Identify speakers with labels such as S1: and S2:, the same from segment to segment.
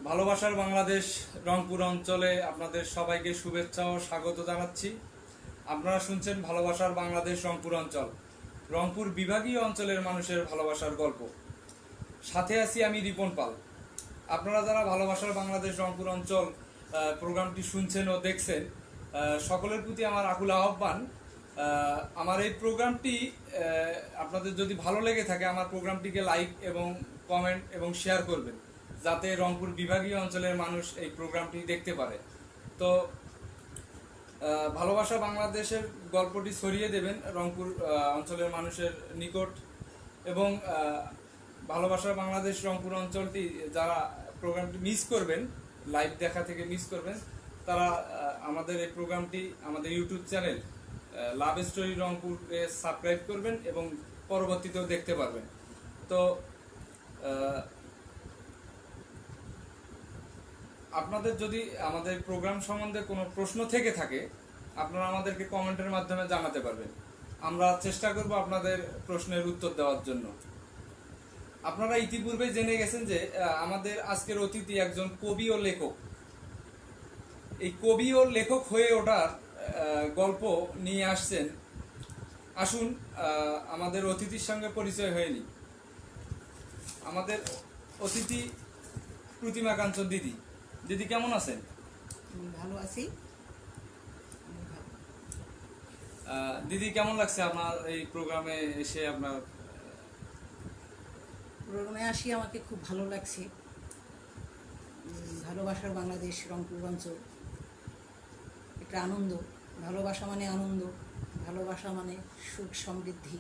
S1: ভালোবাসার বাংলাদেশ রংপুর অঞ্চলে আপনাদের সবাইকে শুভেচ্ছা ও স্বাগত জানাচ্ছি। আপনারা শুনছেন ভালোবাসার বাংলাদেশ রংপুর অঞ্চল, রংপুর বিভাগীয় অঞ্চলের মানুষের ভালোবাসার গল্প। সাথে আছি আমি রিপন পাল। আপনারা যারা ভালোবাসার বাংলাদেশ রংপুর অঞ্চল প্রোগ্রামটি শুনছেন ও দেখছেন, সকলের প্রতি আমার আকুল আহ্বান, আমার এই প্রোগ্রামটি আপনাদের যদি ভালো লেগে থাকে আমার প্রোগ্রামটিকে লাইক এবং কমেন্ট এবং শেয়ার করবেন, যাতে রংপুর বিভাগীয় অঞ্চলের মানুষ এই প্রোগ্রামটি দেখতে পারে। তো ভালোবাসা বাংলাদেশের গল্পটি ছড়িয়ে দেবেন রংপুর অঞ্চলের মানুষের নিকট, এবং ভালোবাসা বাংলাদেশ রংপুর অঞ্চলটি যারা প্রোগ্রামটি মিস করবেন, লাইভ দেখা থেকে মিস করবেন, তারা আমাদের এই প্রোগ্রামটি আমাদের ইউটিউব চ্যানেল লাভ স্টোরি রংপুরে সাবস্ক্রাইব করবেন এবং পরবর্তীতেও দেখতে পারবেন। তো আপনাদের যদি আমাদের প্রোগ্রাম সম্বন্ধে কোনো প্রশ্ন থেকে থাকে, আপনারা আমাদেরকে কমেন্টের মাধ্যমে জানাতে পারবেন। আমরা চেষ্টা করব আপনাদের প্রশ্নের উত্তর দেওয়ার জন্য। আপনারা ইতিপূর্বে জেনে গেছেন যে আমাদের আজকের অতিথি একজন কবি ও লেখক। এই কবি ও লেখক হয়ে ওঠার গল্প নিয়ে আসছেন। আসুন আমাদের অতিথির সঙ্গে পরিচয় হয়নি। আমাদের অতিথি প্রতিমা কাঞ্চন দিদি। দিদি কেমন আছেন?
S2: ভালো আছি।
S1: দিদি কেমন লাগছে আপনার এই প্রোগ্রামে এসে? আপনার
S2: প্রোগ্রামে আসি আমাকে খুব ভালো লাগছে। ভালোবাসার বাংলাদেশ রংপুর অঞ্চল একটা আনন্দ। ভালোবাসা মানে আনন্দ, ভালোবাসা মানে সুখ সমৃদ্ধি।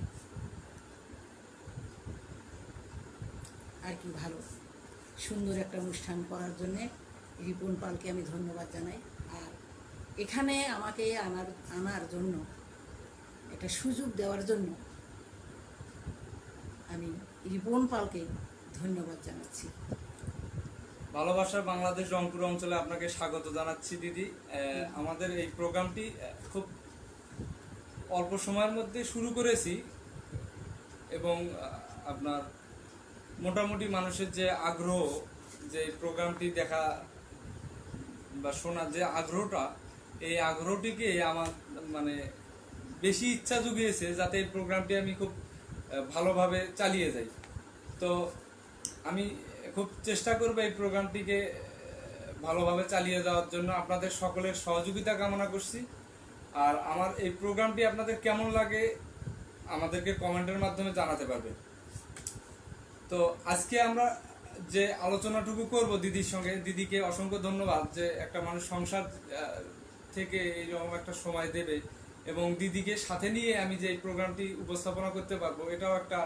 S2: আর কি ভালো সুন্দর একটা অনুষ্ঠান করার জন্যে রিপন পালকে আমি ধন্যবাদ জানাই। আর এখানে আমাকে আনার জন্য, একটা সুযোগ দেওয়ার জন্য আমি রিপন পালকে ধন্যবাদ জানাচ্ছি।
S1: ভালোবাসার বাংলাদেশ রংপুর অঞ্চলে আপনাকে স্বাগত জানাচ্ছি দিদি। আমাদের এই প্রোগ্রামটি খুব অল্প সময়ের মধ্যে শুরু করেছি, এবং আপনার মোটামুটি মানুষের যে আগ্রহ, যে প্রোগ্রামটি দেখা বা শোনার যে আগ্রহটা, এই আগ্রহটিকে আমার মানে বেশি ইচ্ছা জুগিয়েছে যাতে এই প্রোগ্রামটি আমি খুব ভালোভাবে চালিয়ে যাই। তো আমি খুব চেষ্টা করবো এই প্রোগ্রামটিকে ভালোভাবে চালিয়ে যাওয়ার জন্য। আপনাদের সকলের সহযোগিতা কামনা করছি। আর আমার এই প্রোগ্রামটি আপনাদের কেমন লাগে আমাদেরকে কমেন্টের মাধ্যমে জানাতে পারবেন। তো আজকে আমরা যে আলোচনাটুকু করব দিদির সঙ্গে, দিদিকে অসংখ্য ধন্যবাদ যে একটা মানুষ সংসার থেকে এইরকম একটা সময় দেবে, এবং দিদিকে সাথে নিয়ে আমি যে এই প্রোগ্রামটি উপস্থাপনা করতে পারবো, এটাও একটা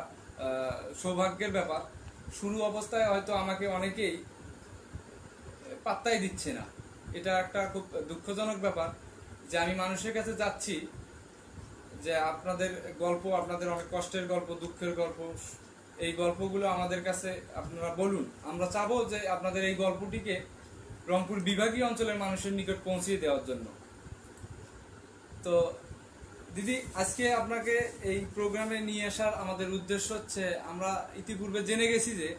S1: সৌভাগ্যের ব্যাপার। শুরু অবস্থায় হয়তো আমাকে অনেকেই পাত্তাই দিচ্ছে না, এটা একটা খুব দুঃখজনক ব্যাপার যে আমি মানুষের কাছে যাচ্ছি যে আপনাদের গল্প, আপনাদের অনেক কষ্টের গল্প, দুঃখের গল্প, এই গল্পগুলো আমাদের কাছে আপনারা বলুন। আমরা চাবো যে আপনাদের এই গল্পটিকে রংপুর বিভাগীয় অঞ্চলের মানুষের নিকট পৌঁছিয়ে দেওয়ার জন্য। তো দিদি, আজকে আপনাকে এই প্রোগ্রামে নিয়ে আসার আমাদের উদ্দেশ্য হচ্ছে, আমরা ইতিপূর্বে জেনে গেছি যে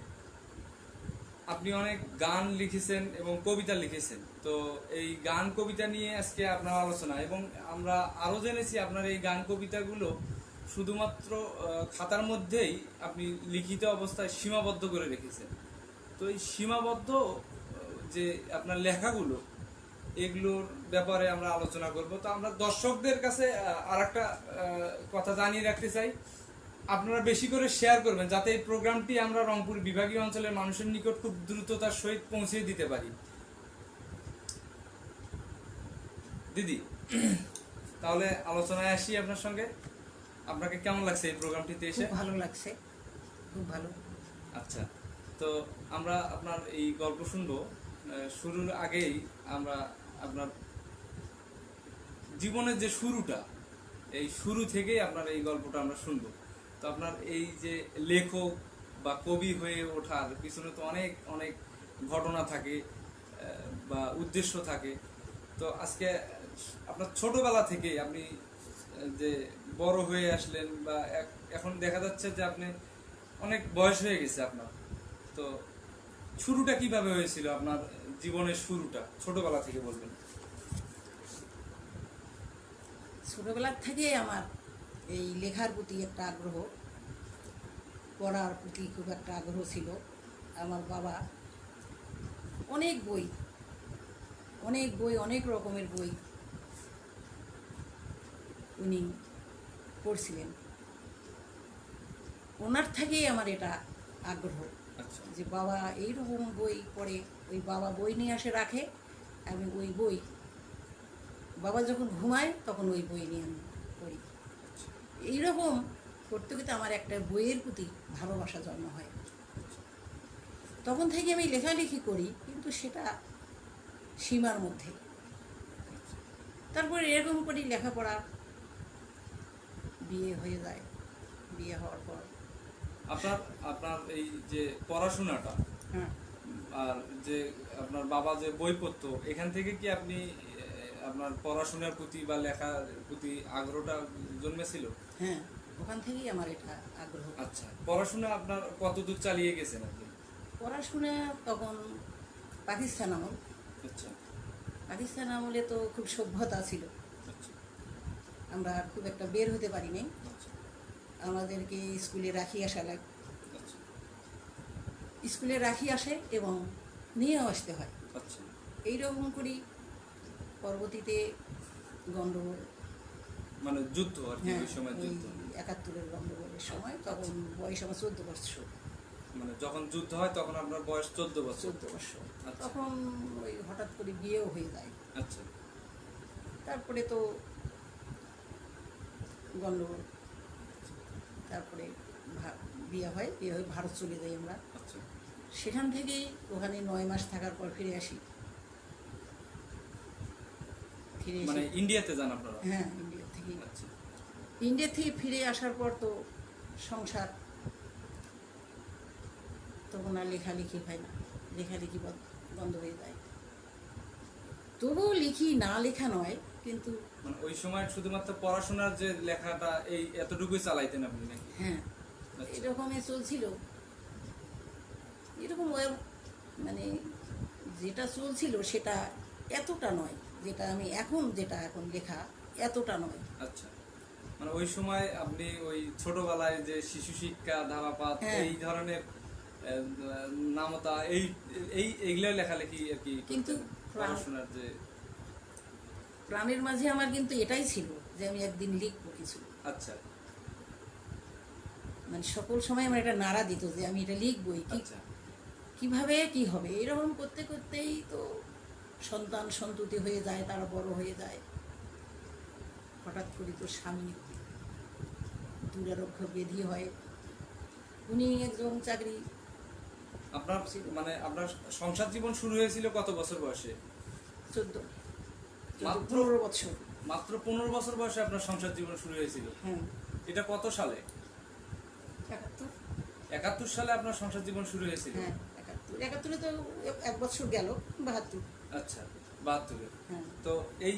S1: আপনি অনেক গান লিখেছেন এবং কবিতা লিখেছেন। তো এই গান কবিতা নিয়ে আজকে আপনার আলোচনা, এবং আমরা আরো জেনেছি আপনার এই গান কবিতাগুলো শুধুমাত্র খাতার মধ্যেই আপনি লিখিত অবস্থায় সীমাবদ্ধ করে রেখেছেন। তো এই সীমাবদ্ধ যে আপনার লেখাগুলো, এগুলোর ব্যাপারে আমরা আলোচনা করব। তো আমরা দর্শকদের কাছে আর একটা কথা জানিয়ে রাখতে চাই, আপনারা বেশি করে শেয়ার করবেন যাতে এই প্রোগ্রামটি আমরা রংপুর বিভাগীয় অঞ্চলের মানুষের নিকট খুব দ্রুততার সহিত পৌঁছে দিতে পারি। দিদি, তাহলে আলোচনায় আসি আপনার সঙ্গে। আপনাকে কেমন লাগছে এই প্রোগ্রামটিতে এসে?
S2: ভালো লাগছে, খুব ভালো।
S1: আচ্ছা, তো আমরা আপনার এই গল্প শুনবো। শুরুর আগেই আমরা আপনার জীবনের যে শুরুটা, এই শুরু থেকেই আপনার এই গল্পটা আমরা শুনবো। তো আপনার এই যে লেখক বা কবি হয়ে ওঠার পিছনে তো অনেক অনেক ঘটনা থাকে বা উদ্দেশ্য থাকে। তো আজকে আপনার ছোটবেলা থেকে আপনি যে বড় হয়ে আসলেন, বা এখন দেখা যাচ্ছে যে আপনি অনেক বয়স হয়ে গেছে আপনার, তো শুরুটা কিভাবে হয়েছিল আপনার জীবনের শুরুটা ছোটবেলা থেকে বলবেন?
S2: ছোটবেলার থেকে আমার এই লেখার প্রতি একটা আগ্রহ, পড়ার প্রতি খুব একটা আগ্রহ ছিল। আমার বাবা অনেক বই, অনেক রকমের বই উনি পড়ছিলেন। ওনার থেকেই আমার এটা আগ্রহ
S1: আচ্ছা
S2: যে বাবা এইরকম বই পড়ে, ওই বাবা বই নিয়ে আসে রাখে, আমি ওই বই, বাবা যখন ঘুমায় তখন ওই বই নিয়ে আমি পড়ি। এইরকম করতে করতে আমার একটা বইয়ের প্রতি ভালোবাসা জন্ম হয়। তখন থেকে আমি লেখালেখি করি, কিন্তু সেটা সীমার মধ্যে। তারপরে এরকম করি লেখাপড়া, বিয়ে হয়ে যায়। বিয়ে হওয়ার পর
S1: আপনার আপনার এই যে পড়াশোনাটা
S2: হ্যাঁ
S1: আর যে আপনার বাবা যে বই পড়তো, এখান থেকে কি আপনি আপনার পড়াশোনার প্রতি বা লেখার প্রতি আগ্রহটা জন্মেছিল?
S2: হ্যাঁ ওখান থেকেই আমার এটা আগ্রহ।
S1: আচ্ছা, পড়াশোনা আপনার কতদূর চালিয়ে গেছেন আপনি?
S2: পড়াশোনা তখন পাকিস্তান আমল,
S1: আচ্ছা
S2: পাকিস্তান আমলে তো খুব সভ্যতা ছিল,
S1: আচ্ছা
S2: আমরা খুব একটা বের হতে পারি নাই।
S1: আচ্ছা
S2: আমাদেরকে স্কুলে রাখি আসা লাগে,
S1: আচ্ছা
S2: স্কুলে রাখি আসে এবং নিয়েও আসতে হয়।
S1: আচ্ছা
S2: এইরকম করি পরবর্তীতে গণ্ডগোল,
S1: মানে যুদ্ধ আর কি,
S2: হ্যাঁ
S1: ওই সময়
S2: ওই
S1: যুদ্ধ,
S2: 71-এর গণ্ডগোলের সময়, তখন বয়স আমার 14 বছর।
S1: মানে যখন যুদ্ধ হয় তখন আপনার বয়স 14 বছর।
S2: 14 বছর
S1: আচ্ছা।
S2: তখন ওই হঠাৎ করে বিয়েও হয়ে যায়।
S1: আচ্ছা
S2: তারপরে তো গণ্ডগোল, তারপরে বিয়ে হয়, বিয়ে হয়ে ভারত চলে যাই আমরা।
S1: আচ্ছা
S2: সেখান থেকেই ওখানে 9 মাস থাকার পর ফিরে আসি। ফিরে
S1: মানে
S2: এসে
S1: ইন্ডিয়াতে যান আপনারা?
S2: হ্যাঁ ইন্ডিয়া থেকে,
S1: আচ্ছা
S2: ইন্ডিয়া থেকে ফিরে আসার পর তো সংসার, তখন আর লেখালেখি হয় না, লেখালেখি বন্ধ হয়ে যায়। তবুও লিখি, না লেখা নয়, কিন্তু
S1: মানে ওই সময় শুধুমাত্র পড়াশোনার যে লেখাটা এই এতটুকুই চালাইতেন আপনি নাকি?
S2: হ্যাঁ
S1: আচ্ছা।
S2: এরকমই চলছিল। এরকম মানে যেটা চলছিল সেটা এতটা নয়, যেটা আমি যেটা এখন লেখা এতটা নয়।
S1: আচ্ছা, মানে ওই সময় আপনি ওই ছোটবেলায় যে শিশু শিক্ষা ধারাপাত
S2: হ্যাঁ।
S1: এই ধরনের নামতা এই এই এগুলো লেখালেখি আর কি
S2: কিন্তু
S1: করতেন? পড়াশোনার যে
S2: প্রাণের মাঝে আমার কিন্তু এটাই ছিল যে আমি একদিন লিখবো কিছু।
S1: আচ্ছা
S2: মানে সকল সময় আমার এটা নাড়া দিত যে আমি এটা লিখবই,
S1: আচ্ছা
S2: কিভাবে কি হবে। এরকম করতে করতেই তো সন্তান সন্ততি হয়ে যায়, তারা বড় হয়ে যায়। হঠাৎ করে তো স্বামী দুরারোগ্য ব্যাধি হয়, উনি একজন চাকরি,
S1: আপনার মানে আপনার সংসার জীবন শুরু হয়েছিল কত বছর বয়সে?
S2: 14
S1: মাত্র?
S2: 15 বছর।
S1: মাত্র 15 বছর বয়সে আপনার সংসার জীবন শুরু হয়েছিল?
S2: হ্যাঁ
S1: এটা কত সালে?
S2: 71।
S1: 71 সালে আপনার সংসার জীবন শুরু হয়েছিল?
S2: হ্যাঁ 71 তো 1 বছর গেল, 72।
S1: আচ্ছা 72-এ।
S2: হ্যাঁ
S1: তো এই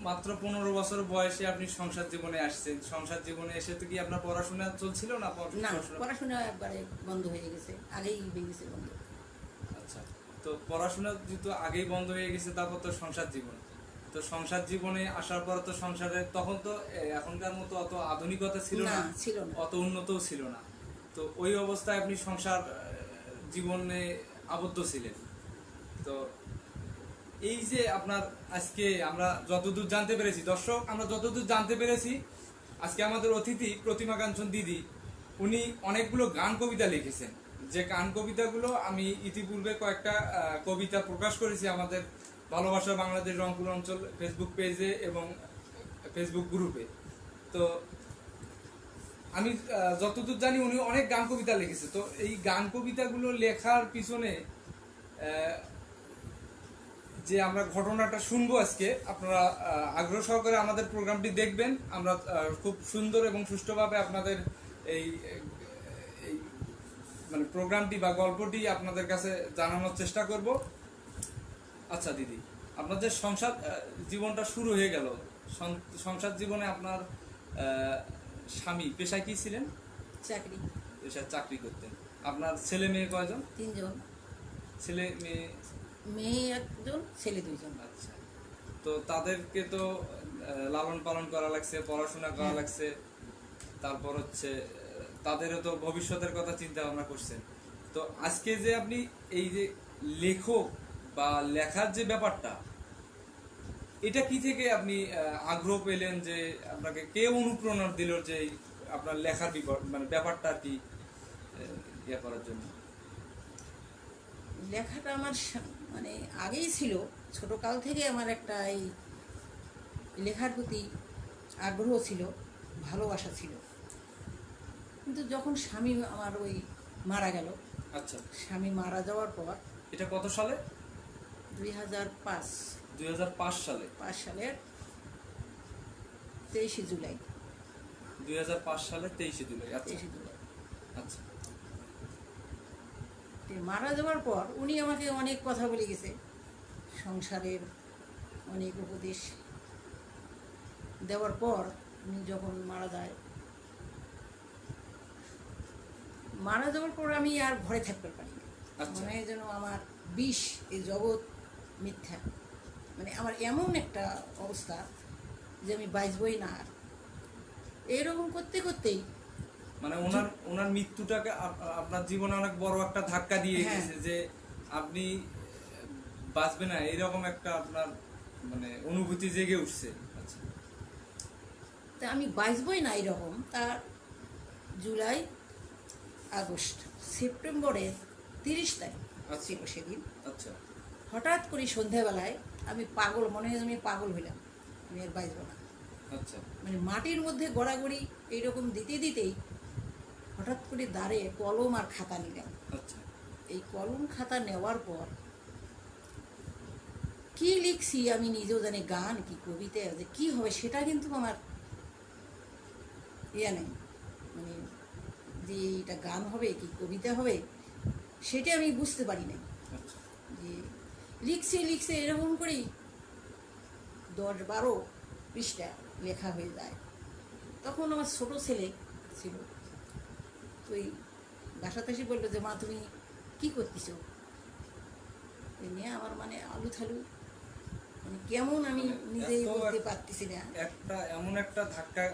S1: মাত্র 15 বছর বয়সে আপনি সংসার জীবনে আসছেন, সংসার জীবনে এসে তো কি আপনার পড়াশোনা চলছিল না?
S2: না,
S1: পড়াশোনা
S2: পড়াশোনা একবারে বন্ধ হয়ে গেছে, আগেই হয়ে গেছে বন্ধ।
S1: আচ্ছা, তো পড়াশোনা যেহেতু আগেই বন্ধ হয়ে গেছে, তারপর তো সংসার জীবন, তো সংসার জীবনে আসার পর তো সংসারে তখন তো এখনকার মতো অত আধুনিকতা ছিল
S2: না,
S1: না,
S2: ছিল না।
S1: অত উন্নতও ছিল না। তো ওই অবস্থায় আপনি সংসার জীবনে আবদ্ধ ছিলেন। তো এই যে আপনার আজকে আমরা যতদূর জানতে পেরেছি, দর্শক আমরা যতদূর জানতে পেরেছি, আজকে আমাদের অতিথি প্রতিমা কাঞ্চন দিদি, উনি অনেকগুলো গান কবিতা লিখেছেন। যে গান কবিতাগুলো আমি ইতিপূর্বে কয়েকটা কবিতা প্রকাশ করেছি আমাদের ভালোবাসা বাংলাদেশ রংপুর অঞ্চল ফেসবুক পেজে এবং ফেসবুক গ্রুপে। তো আমি যতদূর জানি উনি অনেক গান কবিতা লিখেছে। তো এই গান কবিতাগুলো লেখার পিছনে যে আমরা ঘটনাটা শুনবো আজকে, আপনারা আগ্রহ সহকারে আমাদের প্রোগ্রামটি দেখবেন। আমরা খুব সুন্দর এবং সুষ্ঠুভাবে আপনাদের এই এই মানে প্রোগ্রামটি বা গল্পটি আপনাদের কাছে জানানোর চেষ্টা করব। আচ্ছা দিদি, আপনাদের সংসার জীবনটা শুরু হয়ে গেল, সংসার জীবনে আপনার স্বামী পেশায় কি ছিলেন?
S2: চাকরি।
S1: পেশায় চাকরি করতেন। আপনার ছেলে মেয়ে কয়জন?
S2: 3 জন।
S1: ছেলে মেয়ে?
S2: মেয়ে একজন, ছেলে দুইজন।
S1: আচ্ছা, তো তাদেরকে তো লালন পালন করা লাগছে, পড়াশোনা করা
S2: হ্যাঁ।
S1: লাগছে, তারপর হচ্ছে তাদেরও তো ভবিষ্যতের কথা চিন্তা ভাবনা করছেন। তো আজকে যে আপনি এই যে লেখক বা লেখার যে ব্যাপারটা, এটা কি থেকে আপনি আগ্রহ পেলেন, যে আপনাকে কে অনুপ্রেরণা দিল যে আপনার লেখার মানে ব্যাপারটা আর কি ইয়ে করার জন্য?
S2: লেখাটা আমার মানে আগেই ছিল, ছোটকাল থেকে আমার একটা এই লেখার প্রতি আগ্রহ ছিল, ভালোবাসা ছিল। কিন্তু যখন স্বামী আমার ওই মারা গেল,
S1: আচ্ছা,
S2: স্বামী মারা যাওয়ার পর
S1: এটা কত সালে?
S2: 2005
S1: 2005 সালে।
S2: 5 সালের 23শে জুলাই।
S1: 2005 সালে 23শে জুলাই। আচ্ছা
S2: 23শে জুলাই
S1: আচ্ছা
S2: মারা যাওয়ার পর উনি আমাকে অনেক কথা বলে গেছে, সংসারের অনেক উপদেশ দেওয়ার পর উনি যখন মারা যাওয়ার পর আমি আর ঘরে থাকতে পারি না।
S1: আচ্ছা।
S2: মনে হয় যেন আমার বিষ, এই জগৎ মিথ্যা, মানে আমার এমন একটা অবস্থা যে আমি বাঁচবই না আর। এরকম করতে করতেই
S1: মানে ওনার মৃত্যুটাকে আপনার জীবনে অনেক বড় একটা ধাক্কা দিয়ে
S2: হ্যাঁ।
S1: গেছে, যে আপনি বাঁচবে না, এরকম একটা আপনার মানে অনুভূতি জেগে উঠছে। আচ্ছা
S2: তা আমি বাঁচবই না এরকম। তার জুলাই, আগস্ট, সেপ্টেম্বরের 30 তারিখ ছিল সেদিন।
S1: আচ্ছা
S2: হঠাৎ করে সন্ধ্যাবেলায় আমি পাগল, মনে হয় আমি পাগল হইলাম, আমি আর বাঁচব না।
S1: আচ্ছা
S2: মানে মাটির মধ্যে গড়াগড়ি এইরকম দিতে দিতেই হঠাৎ করে দাঁড়ে কলম আর খাতা নিলাম।
S1: আচ্ছা
S2: এই কলম খাতা নেওয়ার পর কি লিখছি আমি নিজেও জানি, গান কি কবিতা, যে কি হবে সেটা কিন্তু আমার ইয়ে নেই, মানে যে এটা গান হবে কি কবিতা হবে সেটা আমি বুঝতে পারি নাই।
S1: আচ্ছা
S2: যে লিখছে এরকম করেই 10-12 পৃষ্ঠা লেখা হয়ে যায়। তখন আমার ছোট ছেলে ছিল, তো এই বাসাতে এসে বললো যে মা তুমি কি করতেছো, এই নিয়ে আমার মানে আলু থালু, মানে কেমন আমি
S1: মানে
S2: নিজেই
S1: এত
S2: বলতে পারতেছি না।
S1: একটা এমন একটা ধাক্কা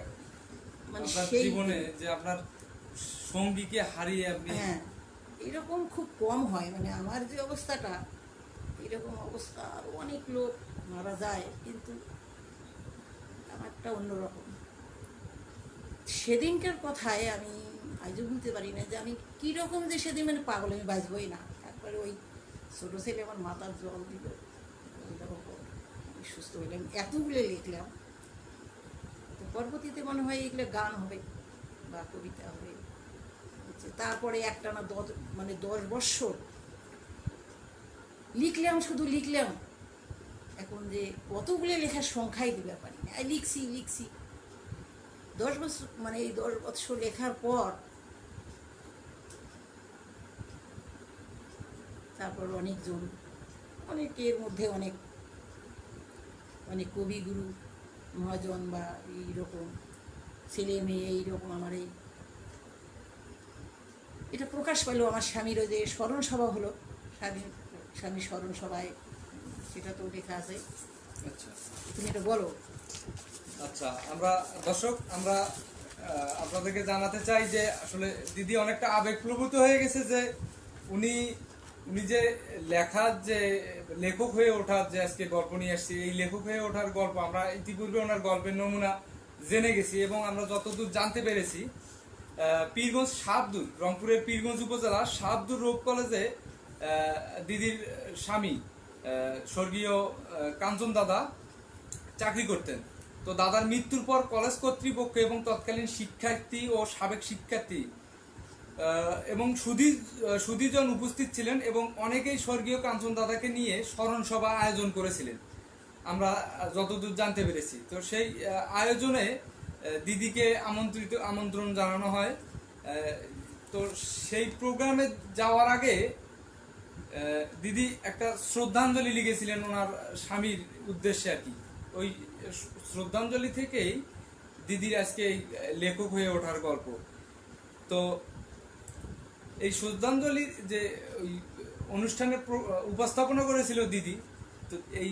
S2: মানে
S1: আপনার
S2: সেই
S1: জীবনে, যে আপনার সঙ্গীকে হারিয়ে আপনি।
S2: হ্যাঁ, এরকম খুব কম হয়, মানে আমার যে অবস্থাটা, এরকম অবস্থা আরও অনেক লোক মারা যায়, কিন্তু আমারটা অন্যরকম। সেদিনকার কথায় আমি আজও ভুলতে পারি না যে আমি কীরকম যে সেদিন মানে পাগল, আমি বাঁচবই না। তারপরে ওই ছোটো ছেলে আমার মাথার জল দিল, দেওয়ার পর আমি সুস্থ হইলাম, এতগুলো লিখলাম। তো পরবর্তীতে মনে হয় এগুলো গান হবে বা কবিতা হবে। তারপরে একটানা 10 বৎসর লিখলাম, শুধু লিখলাম। এখন যে কতগুলো লেখার সংখ্যাই দিতে পারি না, লিখছি 10 বছর, মানে এই 10 বছর লেখার পর তারপর অনেকের মধ্যে অনেক কবিগুরু মহাজন বা এইরকম ছেলে মেয়ে, এইরকম আমার এটা প্রকাশ পেল। আমার স্বামীরও যে স্মরণ সভা হলো, স্বামী স্মরণ সভায়, সেটা তো লেখা আছে।
S1: আচ্ছা
S2: তুমি এটা বলো।
S1: আচ্ছা, আমরা দর্শক, আমরা আপনাদেরকে জানাতে চাই যে আসলে দিদি অনেকটা আবেগপ্রবণ হয়ে গেছে, যে উনি যে লেখার যে লেখক হয়ে ওঠার যে আজকে গল্প নিয়ে আসছি, এই লেখক হয়ে ওঠার গল্প আমরা ইতিপূর্বে ওনার গল্পের নমুনা জেনে গেছি, এবং আমরা যতদূর জানতে পেরেছি পীরগঞ্জ সাবদুর, রংপুরের পীরগঞ্জ উপজেলা সাবদুর রোড কলেজে দিদির স্বামী স্বর্গীয় কাঞ্চন দাদা চাকরি করতেন। তো দাদার মৃত্যুর পর কলেজ কর্তৃপক্ষ এবং তৎকালীন শিক্ষার্থী ও সাবেক শিক্ষার্থী এবং সুধীজন উপস্থিত ছিলেন, এবং অনেকেই স্বর্গীয় কাঞ্চন দাদাকে নিয়ে স্মরণ সভা আয়োজন করেছিলেন, আমরা যতদূর জানতে পেরেছি। তো সেই আয়োজনে দিদিকে আমন্ত্রণ জানানো হয়। তো সেই প্রোগ্রামে যাওয়ার আগে দিদি একটা শ্রদ্ধাঞ্জলি লিখেছিলেন ওনার স্বামীর উদ্দেশ্যে আর কি। ওই শ্রদ্ধাঞ্জলি থেকেই দিদির আজকে এই লেখক হয়ে ওঠার গল্প। তো এই শ্রদ্ধাঞ্জলি যে ওই অনুষ্ঠানের উপস্থাপনা করেছিল দিদি। তো এই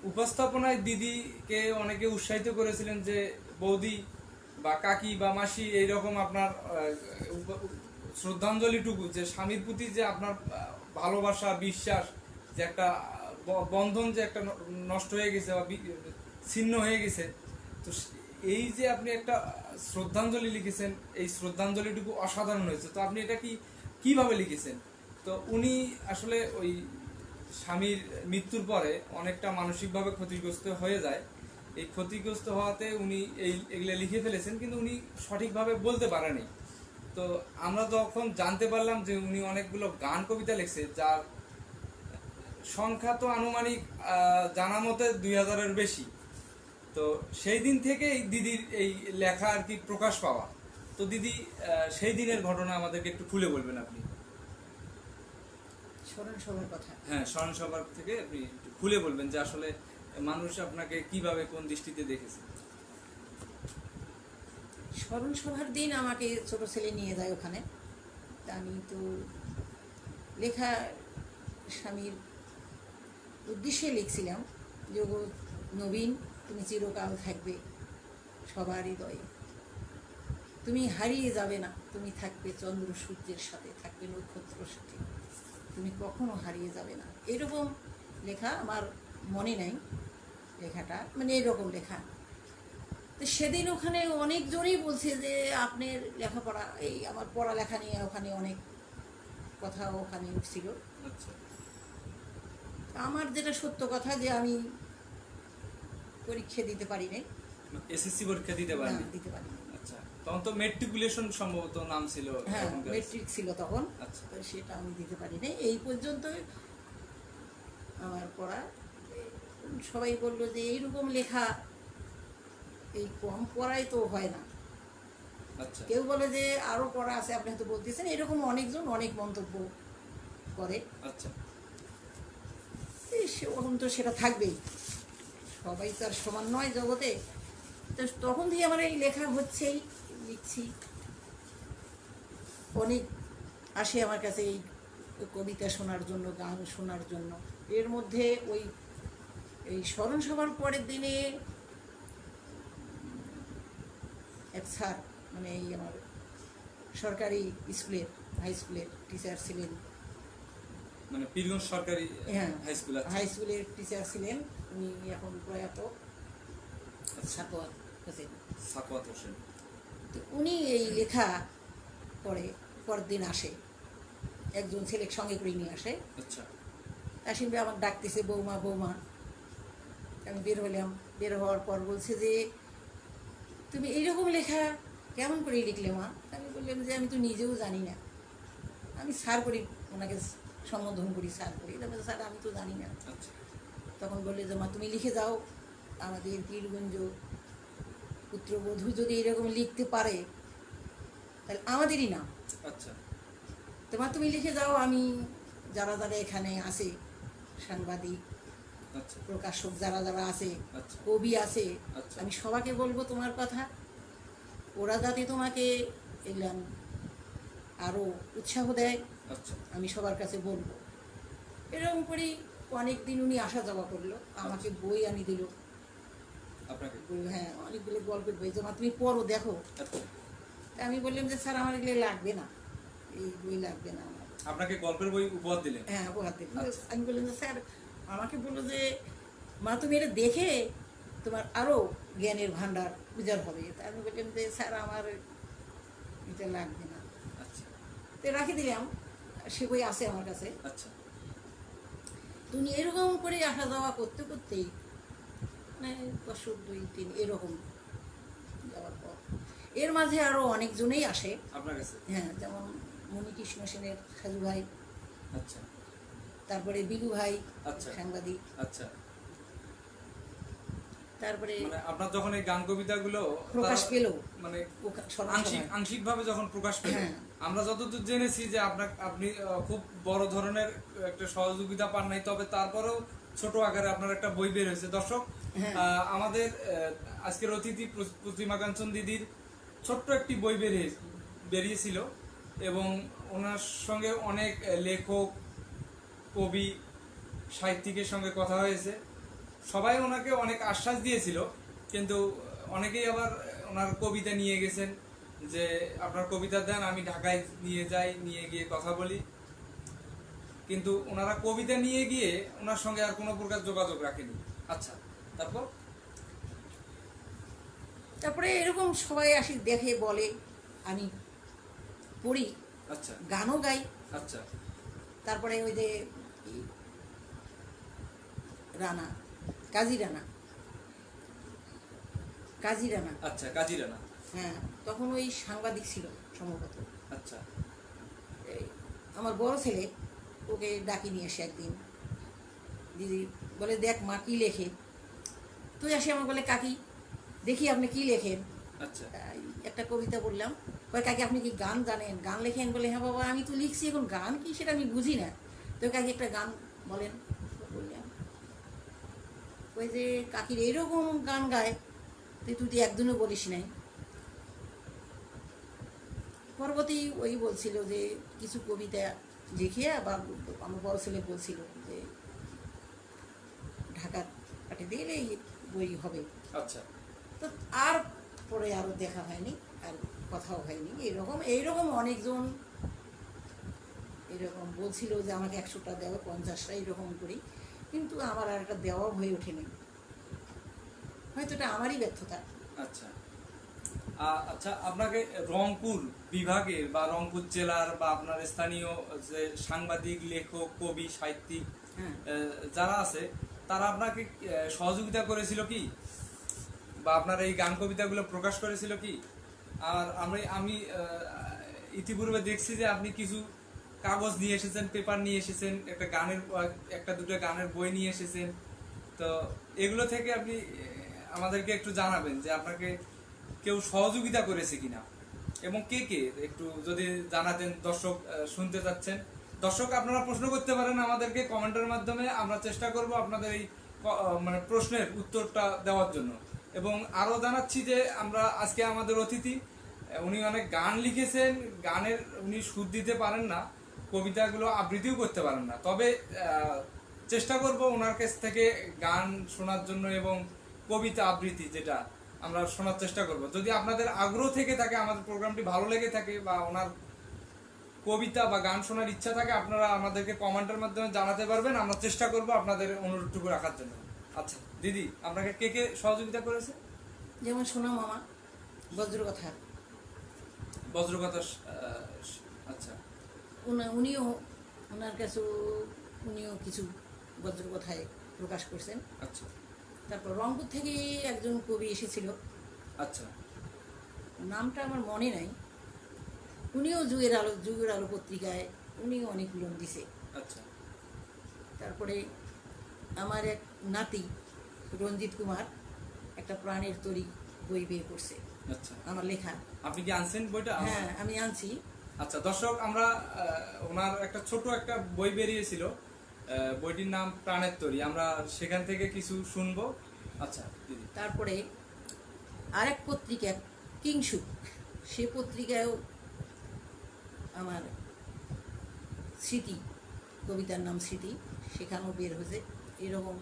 S1: উপস্থাপনায় দিদিকে অনেকে উৎসাহিত করেছিলেন যে বৌদি বা কাকি বা মাসি এইরকম আপনার শ্রদ্ধাঞ্জলিটুকু, যে স্বামীর প্রতি যে আপনার ভালোবাসা বিশ্বাস, যে একটা বন্ধন যে একটা নষ্ট হয়ে গেছে বা ছিন্ন হয়ে গেছে, তো এই যে আপনি একটা শ্রদ্ধাঞ্জলি লিখেছেন, এই শ্রদ্ধাঞ্জলিটুকু অসাধারণ হয়েছে। তো আপনি এটা কিভাবে লিখেছেন? তো উনি আসলে ওই স্বামীর মৃত্যুর পরে অনেকটা মানসিকভাবে ক্ষতিগ্রস্ত হয়ে যায়। এই ক্ষতিগ্রস্ত হওয়াতে উনি এগুলো লিখে ফেলেছেন, কিন্তু উনি সঠিকভাবে বলতে পারেনি। তো আমরা যখন জানতে পারলাম যে উনি অনেকগুলো গান কবিতা লিখছে, যার সংখ্যা তো আনুমানিক জানা মতে 2000-এর বেশি। তো সেই দিন থেকেই দিদির এই লেখা আর কি প্রকাশ পাওয়া। তো দিদি, সেই দিনের ঘটনা আমাদেরকে একটু খুলে বলবেন আপনি?
S2: স্মরণ সভার কথা।
S1: হ্যাঁ, স্মরণ সভার থেকে আপনি একটু খুলে বলবেন যে আসলে মানুষ আপনাকে কিভাবে কোন দৃষ্টিতে দেখেছে।
S2: স্মরণ সভার দিন আমাকে ছোট ছেলে নিয়ে যায় ওখানে। তা আমি তো লেখা স্বামীর উদ্দেশ্যে লিখছিলাম যে গো নবীন, তুমি চিরকাল থাকবে সবার হৃদয়ে, তুমি হারিয়ে যাবে না, তুমি থাকবে চন্দ্র সূর্যের সাথে, থাকবে নক্ষত্রের সাথে, তুমি কখনো হারিয়ে যাবে না। এরকম লেখা আমার মনে নাই, লেখাটা মানে এরকম লেখা। তো সেদিন ওখানে অনেকজনই বলছে যে আপনার লেখাপড়া, এই আমার পড়ালেখা নিয়ে ওখানে অনেক কথা ওখানে উঠছিল।
S1: আচ্ছা,
S2: আমার যেটা সত্য কথা যে আমি পরীক্ষা দিতে পারি নাই,
S1: এসএসসি পরীক্ষা দিতে
S2: না,
S1: পারেন?
S2: দিতে পারি নাই।
S1: আচ্ছা, তখন তো মেট্রিকুলেশন সম্ভবত নাম ছিল।
S2: হ্যাঁ,
S1: এখনকার।
S2: মেট্রিক ছিল তখন।
S1: আচ্ছা,
S2: তো সেটা আমি দিতে পারি নাই। এই পর্যন্তই আমার পড়া। সবাই বলল যে এইরকম লেখা এই কম পড়ায় তো হয় না।
S1: আচ্ছা,
S2: কেউ বলে যে আরো পড়া আছে, আপনি হয়তো বলতেছেন, এরকম অনেকজন অনেক মন্তব্য করে।
S1: আচ্ছা,
S2: ওরকম তো সেটা থাকবেই, সবাই তো আর সমান নয় জগতে। তো তখন থেকে আমার এই লেখা হচ্ছেই, লিখছি। অনেক আসে আমার কাছে এই কবিতা শোনার জন্য, গান শোনার জন্য। এর মধ্যে এই স্মরণ সভার পরের দিনে এক স্যার, মানে এই আমার সরকারি স্কুলের, হাই স্কুলের টিচার ছিলেন।
S1: মানে পীরগঞ্জ সরকারি
S2: হ্যাঁ,
S1: হাই স্কুল।
S2: হাই স্কুলের টিচার ছিলেন। উনি এখন প্রয়াত, সাকোয়াত হোসেন।
S1: সাকওয়াত হোসেন।
S2: তো উনি এই লেখা পরের দিন আসে, একজন ছেলের সঙ্গে করে নিয়ে আসে।
S1: আচ্ছা,
S2: আসিমবে আমার ডাকতেছে বৌমা বৌমা। আমি বের হলাম, বের হওয়ার পর বলছে যে তুমি এইরকম লেখা কেমন করে লিখলে মা? আমি বললাম যে আমি তো নিজেও জানি না, আমি স্যার করি, ওনাকে সম্বোধন করি স্যার করি। তারপরে স্যার আমি তো জানি না।
S1: আচ্ছা,
S2: তখন বললে যে মা তুমি লিখে যাও, আমাদের পীরগঞ্জ পুত্রবধূ যদি এরকম লিখতে পারে তাহলে আমাদেরই নাম।
S1: আচ্ছা,
S2: তোমার তুমি লিখে যাও, আমি যারা যারা এখানে আছে, সাংবাদিক,
S1: আচ্ছা,
S2: প্রকাশক যারা যারা আছে,
S1: আচ্ছা,
S2: কবি আছে,
S1: আচ্ছা,
S2: আমি সবাইকে বলবো তোমার কথা, ওরা যাতে তোমাকে এলাম আরও উৎসাহ দেয়,
S1: আচ্ছা,
S2: আমি সবার কাছে বলবো। এরকম করেই অনেক দিন উনি আসা যাওয়া করলো, আমাকে বই আনি দিল।
S1: আপনাকে?
S2: হ্যাঁ, অনেকগুলো গল্পের বই, যেমন তুমি পড়ো দেখো।
S1: আচ্ছা,
S2: তা আমি বললাম যে স্যার আমার এগুলো লাগবে না, এই বই লাগবে না আমার।
S1: আপনাকে গল্পের বই উপহার দিলেন?
S2: হ্যাঁ, উপহার দিল।
S1: আচ্ছা।
S2: আমি বললাম যে স্যার, আমাকে বললো যে মা তুমি এটা দেখে তোমার আরও জ্ঞানের ভাণ্ডার উজাড় হবে। তা আমি বললাম যে স্যার আমার এটা লাগবে না।
S1: আচ্ছা,
S2: তো রাখি দিলাম, সে বই আছে আমার কাছে।
S1: আচ্ছা,
S2: তুমি এরকম করে আসা যাওয়া করতে করতেই মানে বছর 2-3 এরকম যাওয়ার পর এর মাঝে আরও অনেকজনেই আসে
S1: আপনার কাছে?
S2: হ্যাঁ, যেমন মণিকৃষ্ণ সেনের সাজু ভাই,
S1: আচ্ছা,
S2: তারপরে বিলু ভাই,
S1: আচ্ছা,
S2: সাংবাদিক,
S1: আচ্ছা।
S2: তারপরে
S1: মানে আপনার যখন এই গান কবিতাগুলো
S2: প্রকাশ পেল,
S1: মানে
S2: স্মরণ সভায়।
S1: আংশিকভাবে যখন প্রকাশ পেল,
S2: হ্যাঁ।
S1: আমরা যতদূর জেনেছি যে আপনি খুব বড় ধরনের একটা সহযোগিতা পান নাই, তবে তারপরেও ছোট আকারে আপনার একটা বই বের হয়েছে। দর্শক,
S2: হ্যাঁ।
S1: আমাদের আজকের অতিথি প্রতিমা কাঞ্চন দিদির ছোট্ট একটি বই বেরিয়েছিল, এবং ওনার সঙ্গে অনেক লেখক, কবি সাহিত্যিকের সঙ্গে কথা হয়েছে, সবাই ওনাকে অনেক আশ্বাস দিয়েছিল, কিন্তু অনেকেই আবার ওনার কবিতা নিয়ে গেছেন যে আপনার কবিতা দেন, আমি ঢাকায় নিয়ে যাই, নিয়ে গিয়ে কথা বলি। কিন্তু ওনারা কবিতা নিয়ে গিয়ে ওনার সঙ্গে আর কোনো প্রকার যোগাযোগ রাখেনি। আচ্ছা,
S2: তারপরে এরকম সবাই আসি দেখে বলে, আমি পড়ি,
S1: আচ্ছা
S2: গানও গাই।
S1: আচ্ছা
S2: তারপরে ওই যে কি, রানা, কাজী রানা,
S1: আচ্ছা কাজিরানা।
S2: হ্যাঁ, তখন ওই সাংবাদিক ছিল সম্ভবত।
S1: আচ্ছা
S2: এই আমার বড় ছেলে ওকে ডাকি নিয়ে এসে একদিন, দিদি বলে দেখ মা কি লেখে। তুই আসে আমাকে বলে কাকি দেখি আপনি কি লেখেন।
S1: আচ্ছা
S2: তাই একটা কবিতা বললাম, কয় কাকি আপনি কি গান জানেন, গান লেখেন? বলে হ্যাঁ বাবা আমি তো লিখছি, এখন গান কি সেটা আমি বুঝি না। তো কাকি একটা গান বলেন। বললাম ওই যে কাকির এইরকম গান গায়, তুই তুই একদিনও বলিস নাই। পরবর্তী ওই বলছিল যে কিছু কবিতা লিখিয়া, বা আমার বড় ছেলে বলছিল যে ঢাকার পাঠিয়ে দিলে এই বই হবে।
S1: আচ্ছা
S2: তো আর পরে আরও দেখা হয়নি, আর কথাও হয়নি। এইরকম অনেকজন এরকম বলছিল যে আমাকে 100টা দেওয়া, 50টা এরকম করি, কিন্তু আমার আর একটা দেওয়া হয়ে ওঠেনি। হয়তো এটা আমারই ব্যর্থতা।
S1: আচ্ছা আচ্ছা, আপনাকে রংপুর বিভাগের বা রংপুর জেলার বা আপনার স্থানীয় যে সাংবাদিক, লেখক, কবি, সাহিত্যিক
S2: হ্যাঁ,
S1: যারা আছে, তারা আপনাকে সহযোগিতা করেছিল কি, বা আপনার এই গান কবিতাগুলো প্রকাশ করেছিল কি? আর আমি ইতিপূর্বে দেখছি যে আপনি কিছু কাগজ নিয়ে এসেছেন, পেপার নিয়ে এসেছেন, একটা দুটো গানের বই নিয়ে এসেছেন। তো এগুলো থেকে আপনি আমাদেরকে একটু জানাবেন যে আপনাকে কেউ সহযোগিতা করেছে কিনা, এবং কে কে, একটু যদি জানাতেন। দর্শক শুনতে চাচ্ছেন। দর্শক আপনারা প্রশ্ন করতে পারেন আমাদেরকে কমেন্টের মাধ্যমে, আমরা চেষ্টা করব আপনাদের এই মানে প্রশ্নের উত্তরটা দেওয়ার জন্য। এবং আরো জানাচ্ছি যে আমরা আজকে আমাদের অতিথি, উনি অনেক গান লিখেছেন, গানের উনি সুর দিতে পারেন না, কবিতাগুলো আবৃত্তিও করতে পারেন না, তবে চেষ্টা করব ওনার কাছ থেকে গান শোনার জন্য, এবং কবিতা আবৃত্তি যেটা আমরা শোনার চেষ্টা করব। যদি আপনাদের আগ্রহ থেকে থাকে, আমাদের প্রোগ্রামটি ভালো লেগে থাকে, বা ওনার কবিতা বা গান শোনার ইচ্ছা থাকে, আপনারা আমাদেরকে কমেন্টের মাধ্যমে জানাতে পারবেন। আমরা চেষ্টা করব আপনাদের অনুরোধটুকু রাখার জন্য। আচ্ছা দিদি, আপনাকে কে কে সহযোগিতা করেছে?
S2: যেমন শোনা মামা, বজ্রকথা,
S1: বজ্রকথা। আচ্ছা
S2: উনিও ওনার কাছে উনিও কিছু বজ্রকথায় প্রকাশ করছেন।
S1: আচ্ছা
S2: তারপর রংপুর থেকে একজন কবি এসেছিল,
S1: আচ্ছা
S2: নামটা আমার মনে নাই, উনিও যুগের আলো পত্রিকায় উনিও অনেকগুলো দিছে।
S1: আচ্ছা
S2: তারপরে আমার এক নাতি রঞ্জিত কুমার একটা প্রাণের তরী বই বের করছে,
S1: আচ্ছা,
S2: আমার লেখা।
S1: আপনি কি আনছেন বইটা?
S2: হ্যাঁ, আমি আনছি।
S1: আচ্ছা দর্শক, আমরা ওনার একটা ছোট একটা বই বেরিয়েছিল, বইটির নাম প্রাণের তরী, আমরা সেখান থেকে কিছু শুনবো। আচ্ছা দিদি।
S2: তারপরে আরেক পত্রিকা কিংসুক, সে পত্রিকায়ও আমার স্মৃতি, কবিতার নাম স্মৃতি, সেখানেও বের হয়েছে এরকম।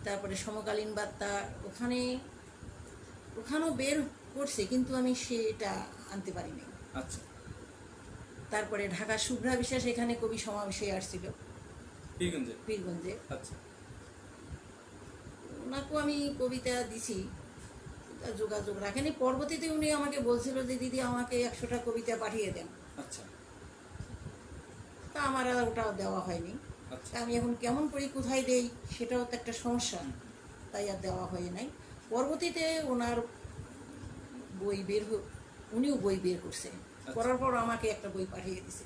S2: তারপরে সমকালীন বার্তা, ওখানেও বের করছে, কিন্তু আমি সেটা আনতে পারিনি।
S1: আচ্ছা
S2: তারপরে ঢাকা শুভ্রা বিশ্বাস এখানে কবি সমাবেশে আসছিল, পীরগঞ্জে।
S1: আচ্ছা
S2: ওনাকেও আমি কবিতা দিছি, তা যোগাযোগ রাখেনি। পরবর্তীতে উনি আমাকে বলছিল যে দিদি আমাকে 100টা কবিতা পাঠিয়ে দেন।
S1: আচ্ছা
S2: তা আমার আর ওটা দেওয়া হয়নি।
S1: আচ্ছা
S2: তা আমি এখন কেমন করি, কোথায় দেই, সেটাও তো একটা সমস্যা, তাই আর দেওয়া হয় নাই। পরবর্তীতে ওনার উনিও বই বের করছে, করার পর আমাকে একটা বই পাঠিয়ে দিছে।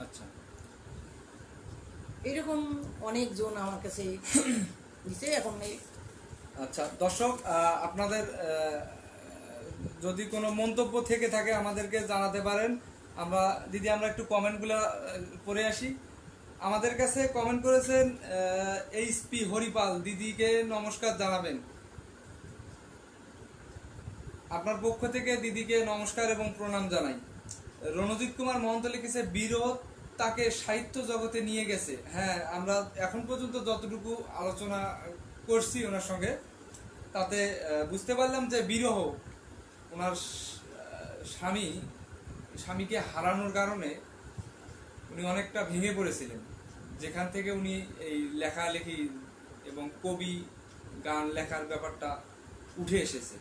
S1: আচ্ছা
S2: এরকম অনেকজন আমার কাছে দিছে। এখন
S1: আচ্ছা দর্শক, আপনাদের যদি কোনো মন্তব্য থেকে থাকে আমাদেরকে জানাতে পারেন। দিদি আমরা একটু কমেন্টগুলো পড়ে আসি। আমাদের কাছে কমেন্ট করেছেন এইচপি হরিপাল, দিদিকে নমস্কার জানাবেন। আপনার পক্ষ থেকে দিদিকে নমস্কার এবং প্রণাম জানাই। রণজিৎ কুমার মহন্ত লিখেছে বিরোধ তাকে সাহিত্য জগতে নিয়ে গেছে। হ্যাঁ, আমরা এখন পর্যন্ত যতটুকু আলোচনা করছি ওনার সঙ্গে, তাতে বুঝতে পারলাম যে বিরহ, ওনার স্বামীকে হারানোর কারণে উনি অনেকটা ভেঙে পড়েছিলেন, যেখান থেকে উনি এই লেখালেখি এবং কবি গান লেখার ব্যাপারটা উঠে এসেছে।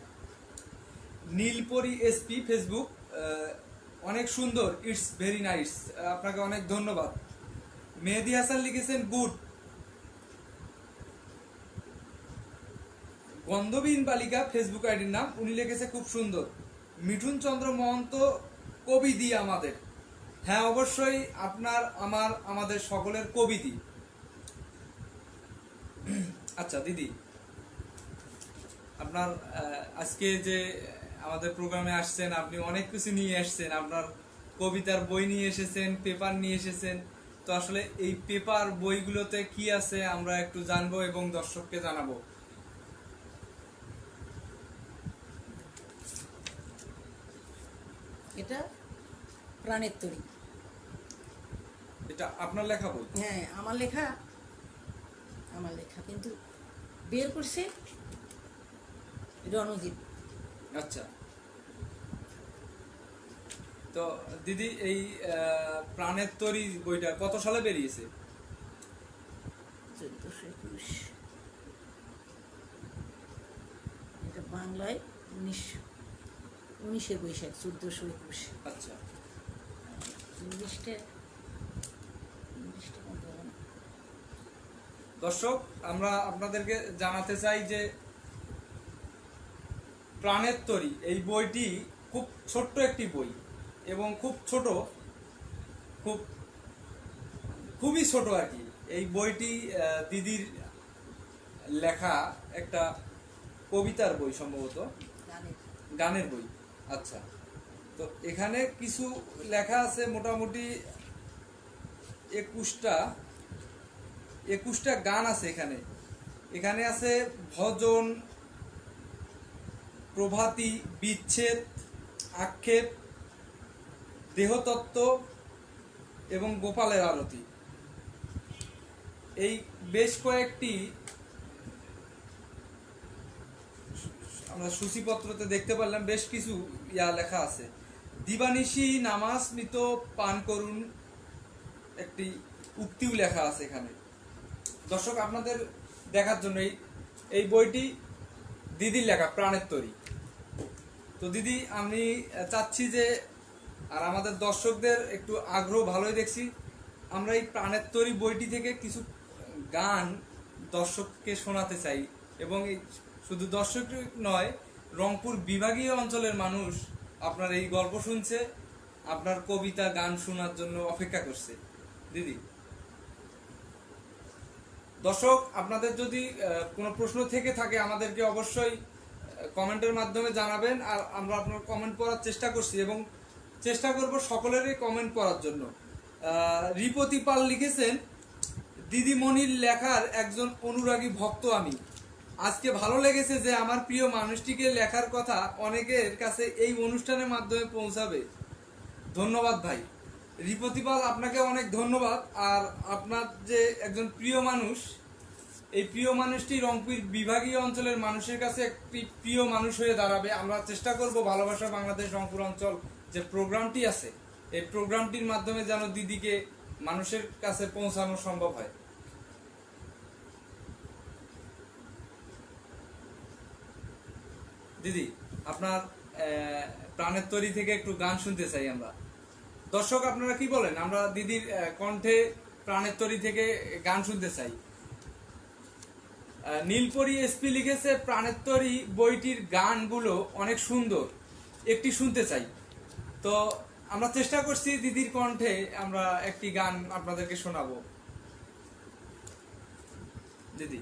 S1: নীলপরি এসপি ফেসবুক, অনেক সুন্দর, ইটস ভেরি নাইস, আপনাকে অনেক ধন্যবাদ। মেহেদি হাসান লিখেছেন গুড। গন্ধবিহীন বালিকা ফেসবুক আইডির নাম, উনি লিখেছে খুব সুন্দর। মিঠুন চন্দ্র মহন্ত কবি দি আমাদের। হ্যাঁ, অবশ্যই আপনার, আমার, আমাদের সকলের কবি দি। আচ্ছা দিদি, আপনার আজকে যে আমাদের প্রোগ্রামে আসছেন, আপনি অনেক কিছু নিয়ে আসছেন। আপনার কবিতার বই নিয়ে এসেছেন, পেপার নিয়ে এসেছেন। তো আসলে এই পেপার বইগুলোতে কি আছে আমরা একটু জানবো এবং দর্শককে জানাবো।
S2: এটা প্রাণের তরী।
S1: এটা আপনার লেখা বই?
S2: হ্যাঁ, আমার লেখা কিন্তু বের করছে রণজিৎ।
S1: আচ্ছা, তো দিদি এই প্রাণের তরী বইটা কত সালে বেরিয়েছে?
S2: 1421। এটা বাংলায় 19 বৈশাখ 1421।
S1: আচ্ছা,
S2: ইংলিশটা কত হবে না।
S1: দর্শক, আমরা আপনাদেরকে জানাতে চাই যে প্রাণের তরী এই বইটি খুব ছোট্ট একটি বই, এবং খুবই ছোট আর কি। এই বইটি দিদির লেখা একটা কবিতার বই, সম্ভবত গানের বই। আচ্ছা, তো এখানে কিছু লেখা আছে, মোটামুটি 21টা গান আছে এখানে। এখানে আছে ভজন, প্রভাতী, বিচ্ছেদ, আক্ষেপ, দেহতত্ত্ব এবং গোপালের আরতি। এই বেশ কয়েকটি আমরা সূচিপত্রতে দেখতে পারলাম, বেশ কিছু লেখা আছে। দিবানিশি নামাজ মৃত পান করুন, একটি উক্তিও লেখা আছে এখানে। দর্শক, আপনাদের দেখার জন্য এই বইটি দিদির লেখা প্রাণের তরী। তো দিদি, আমি চাচ্ছি যে, আর আমাদের দর্শকদের একটু আগ্রহ ভালোই দেখছি, আমরা এই প্রাণের তরী বইটি থেকে কিছু গান দর্শককে শোনাতে চাই। এবং শুধু দর্শক নয়, রংপুর বিভাগীয় অঞ্চলের মানুষ আপনার এই গল্প শুনছে, আপনার কবিতা গান শোনার জন্য অপেক্ষা করছে। দিদি, দর্শক, আপনাদের যদি কোনো প্রশ্ন থেকে থাকে আমাদেরকে অবশ্যই কমেন্টের মাধ্যমে জানাবেন, আর আমরা আপনার কমেন্ট পড়ার চেষ্টা করছি এবং চেষ্টা করব সকলেরই কমেন্ট পড়ার জন্য। রিপতি পাল লিখেছেন, দিদিমণির লেখার একজন অনুরাগী ভক্ত আমি। আজকে ভালো লেগেছে যে আমার প্রিয় মানুষটিকে লেখার কথা অনেকের কাছে এই অনুষ্ঠানের মাধ্যমে পৌঁছাবে। ধন্যবাদ ভাই রিপতিপাল, আপনাকে অনেক ধন্যবাদ। আর আপনার যে একজন প্রিয় মানুষ, এই প্রিয় মানুষটি রংপুর বিভাগীয় অঞ্চলের মানুষের কাছে একটি প্রিয় মানুষ হয়ে দাঁড়াবে। আমরা চেষ্টা করব ভালোবাসা বাংলাদেশ রংপুর অঞ্চল যে প্রোগ্রামটি আছে, এই প্রোগ্রামটির মাধ্যমে যেন দিদিকে মানুষের কাছে পৌঁছানো সম্ভব হয়। দিদি, আপনার প্রাণের তরী থেকে একটু গান শুনতে চাই আমরা। দর্শক, আপনারা কি বলেন? আমরা দিদির কণ্ঠে প্রাণের তরী থেকে গান শুনতে চাই। নীলপরি এসপি লিখেছে, প্রাণের তরী বইটির গানগুলো অনেক সুন্দর, একটি শুনতে চাই। তো আমরা চেষ্টা করছি দিদির কণ্ঠে আমরা একটি গান আপনাদেরকে শোনাবো। দিদি,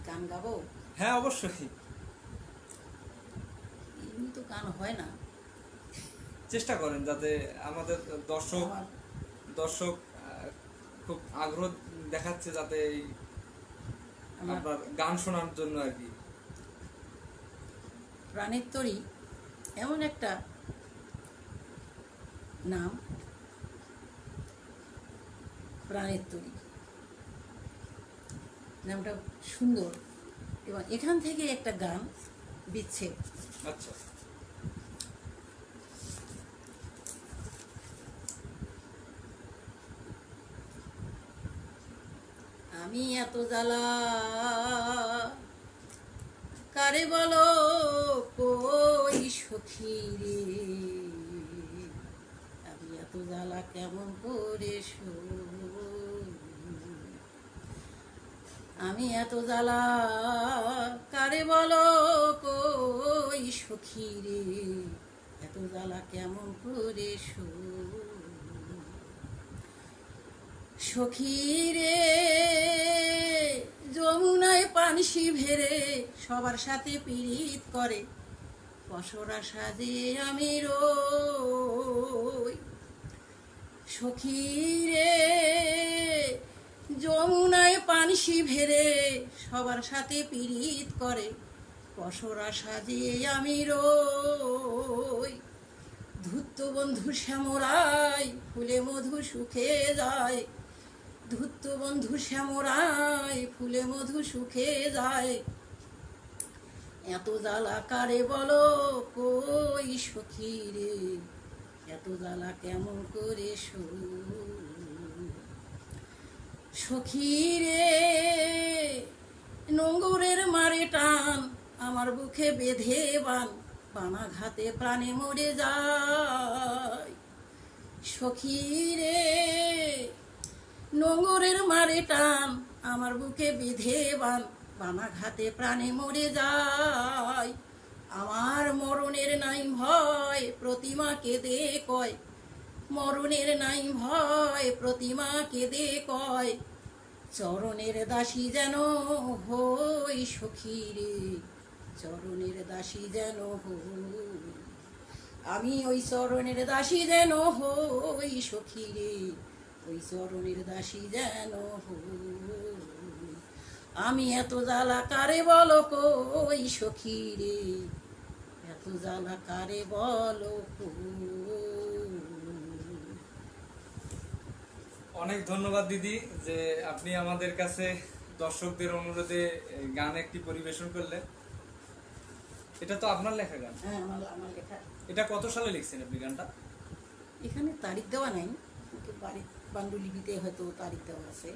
S2: গান গাবো?
S1: হ্যাঁ, অবশ্যই।
S2: এমনি তো গান হয় না।
S1: চেষ্টা করেন যাতে আমাদের দর্শক খুব আগ্রহ দেখাচ্ছে, যাতে আপনার গান শোনার জন্য আর কি।
S2: প্রাণের তরী এমন একটা নাম প্রাণের তরী। নামটা সুন্দর এবং এখান থেকে একটা গান বিচ্ছেদ।
S1: আচ্ছা,
S2: আমি এত জ্বালা কারে বলো কই সখী রে, আমি এত জ্বালা কেমন করে সই, আমি এত জ্বালা কারে বলো কই সখী রে, এত জ্বালা কেমন করে সই, সখী রে যমুনায় পানসি ভেরে সবার সাথে পীড়িত করে, পসরা সাজে আমি রই, সখী রে যমুনায় পানসি ভেরে সবার সাথে পীড়িত করে, পসরা সাজে আমি রই, ধূর্ত বন্ধু শ্যামরাই ফুলে মধু সুখে যায়, ধূর্ত বন্ধু শ্যামরাই ফুলে মধু সুখে যায়, এত জ্বালা কারে বলো কই সখী রে, এত জ্বালা কেমন করে সই, সখী রে নোঙ্গরের মারে টান আমার বুকে বেঁধে বান, বানাঘাতে প্রাণে মরে যায়, সখী রে নোঙ্গরের মারে টান আমার বুকে বেঁধে বান, বানাঘাতে প্রাণে মরে যায়, আমার মরণের নাই ভয় প্রতিমা কেঁদে কয়, মরণের নাই ভয় প্রতিমা কেঁদে কয়, চরণের দাসী যেন হই সখী রে, চরণের দাসী যেন হই, আমি ওই চরণের দাসী যেন হই সখী রে, ওই চরণের দাসী যেন হই, আমি এত জ্বালা কারে বলো কই সখী রে, এত জ্বালা কারে বলো কই।
S1: অনেক ধন্যবাদ দিদি যে আপনি আমাদের কাছে দর্শকদের অনুরোধে গান একটি পরিবেশন করলেন। এটা তো আপনার লেখা গান?
S2: হ্যাঁ, আমার লেখা।
S1: এটা কত সালে লিখছেন আপনি গানটা?
S2: এখানে তারিখ দেওয়া নাই, কিন্তু বাড়ির পাণ্ডুলিপিতে হয়তো তারিখ দেওয়া আছে।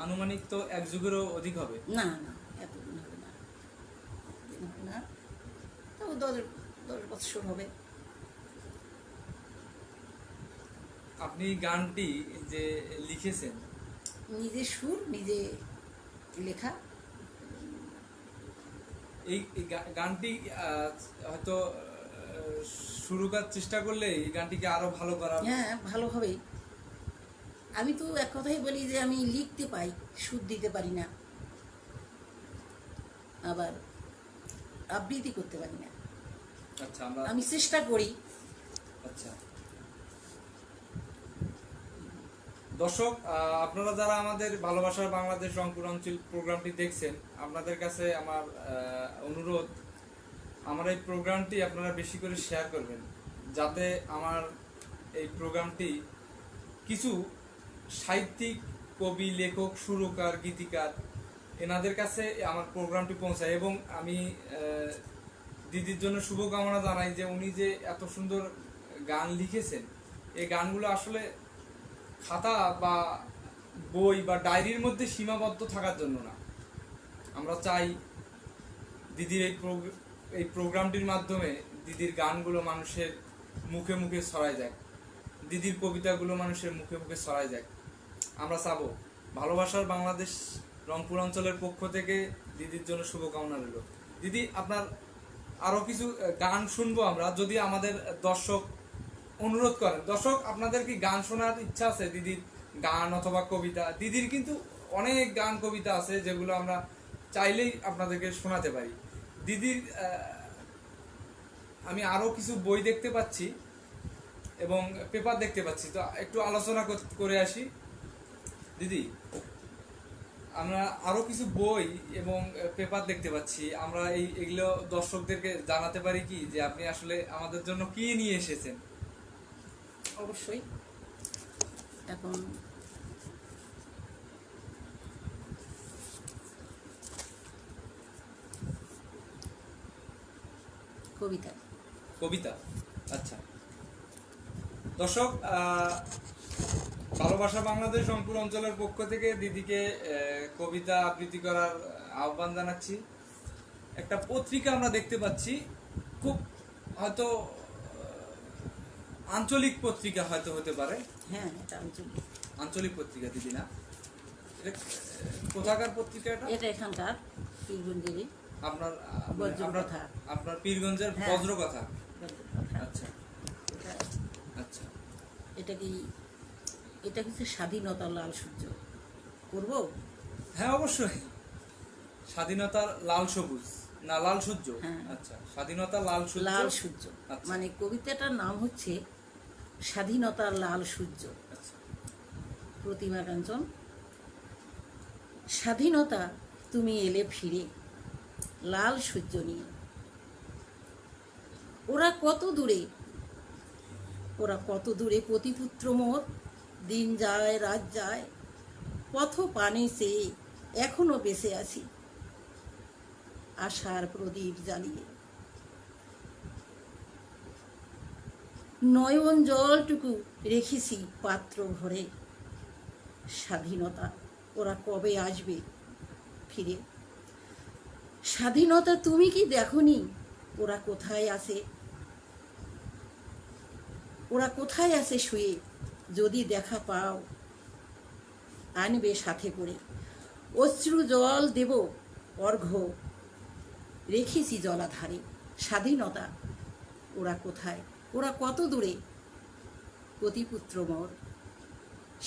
S1: আনুমানিক তো এক যুগেরও অধিক হবে।
S2: না না, এতদিন হবে না, দিন হবে না, তাও 10 বছর হবে।
S1: আপনি গানটি যে লিখেছেন
S2: নিজে সুর নিজে লেখা।
S1: এই গানটি হয়তো শুরু করার চেষ্টা করলে এই গানটিকে আরো ভালো করা।
S2: হ্যাঁ, ভালো হবেই। আমি তো এক কথাই বলি যে আমি লিখতে পাই, সুর দিতে পারি না, আবার আবৃত্তি করতে পারি না।
S1: আচ্ছা, আমরা
S2: আমি চেষ্টা করি।
S1: আচ্ছা দর্শক, আপনারা যারা আমাদের ভালোবাসার বাংলাদেশ রংপুর অঞ্চল প্রোগ্রামটি দেখছেন, আপনাদের কাছে আমার অনুরোধ, আমার এই প্রোগ্রামটি আপনারা বেশি করে শেয়ার করবেন, যাতে আমার এই প্রোগ্রামটি কিছু সাহিত্যিক, কবি, লেখক, সুরকার, গীতিকার এনাদের কাছে আমার প্রোগ্রামটি পৌঁছায়। এবং আমি দিদির জন্য শুভকামনা জানাই যে উনি যে এত সুন্দর গান লিখেছেন, এই গানগুলো আসলে খাতা বা বই বা ডায়েরির মধ্যে সীমাবদ্ধ থাকার জন্য না। আমরা চাই দিদির এই প্রোগ্রামটির মাধ্যমে দিদির গানগুলো মানুষের মুখে মুখে ছড়ায় যায়, দিদির কবিতাগুলো মানুষের মুখে মুখে ছড়ায় যায়। আমরা চাবো ভালোবাসার বাংলাদেশ রংপুর অঞ্চলের পক্ষ থেকে দিদির জন্য শুভকামনা রইল। দিদি, আপনার আরো কিছু গান শুনবো আমরা, যদি আমাদের দর্শক অনুরোধ করেন। দর্শক, আপনাদের কি গান শোনার ইচ্ছা আছে? দিদির গান অথবা কবিতা? দিদির কিন্তু অনেক গান কবিতা আছে যেগুলো আমরা চাইলেই আপনাদেরকে শোনাতে পারি। দিদির আমি আরো কিছু বই দেখতে পাচ্ছি এবং পেপার দেখতে পাচ্ছি, তো একটু আলোচনা করে আসি। দিদি, আমরা আরো কিছু বই এবং পেপার দেখতে পাচ্ছি, আমরা এগুলো দর্শকদেরকে জানাতে পারি কি যে আপনি আসলে আমাদের জন্য কি নিয়ে এসেছেন?
S2: অবশ্যই। এখন কবিতা।
S1: কবিতা, আচ্ছা। দর্শক, ভালোবাসা বাংলাদেশ রংপুর অঞ্চলের পক্ষ থেকে দিদিকে কবিতা আবৃত্তি করার আহ্বান জানাচ্ছি। একটা পত্রিকা আমরা দেখতে পাচ্ছি, খুব হয়তো আঞ্চলিক পত্রিকা হয়তো হতে পারে।
S2: হ্যাঁ, এটা আঞ্চলিক।
S1: আঞ্চলিক পত্রিকা দিদি না? এটা কোথাকার পত্রিকা?
S2: এটা এখানকার পীরগঞ্জেরই।
S1: আপনার
S2: বজ্রকথা।
S1: আপনার পীরগঞ্জের
S2: হ্যাঁ।
S1: বজ্রকথা।
S2: বজ্রকথা।
S1: আচ্ছা
S2: এটা
S1: আচ্ছা।
S2: এটা হচ্ছে স্বাধীনতার লাল সূর্য। করব?
S1: হ্যাঁ, অবশ্যই। স্বাধীনতার লাল সবুজ না লাল সূর্য?
S2: হ্যাঁ।
S1: আচ্ছা, স্বাধীনতার লাল সূর্য।
S2: লাল সূর্য,
S1: আচ্ছা।
S2: মানে কবিতাটার নাম হচ্ছে স্বাধীনতার লাল সূর্য।
S1: আচ্ছা।
S2: প্রতিমা কাঞ্চন। স্বাধীনতা তুমি এলে ফিরে লাল সূর্য নিয়ে। ওরা কত দূরে পতিপুত্র মোর, দিন যায় রাত যায়, পথ পানে সে এখনো বেঁচে আছি আশার প্রদীপ জ্বালিয়ে। নয়ন জলটুকু রেখেছি পাত্র ভরে, স্বাধীনতা ওরা কবে আসবে ফিরে। স্বাধীনতা তুমি কি দেখনি ওরা কোথায় আছে শুয়ে, যদি দেখা পাও আনবে সাথে করে। অশ্রু জল দেব অর্ঘ্য রেখেছি জলাধারে। স্বাধীনতা ওরা কত দূরে পতিপুত্র মোর,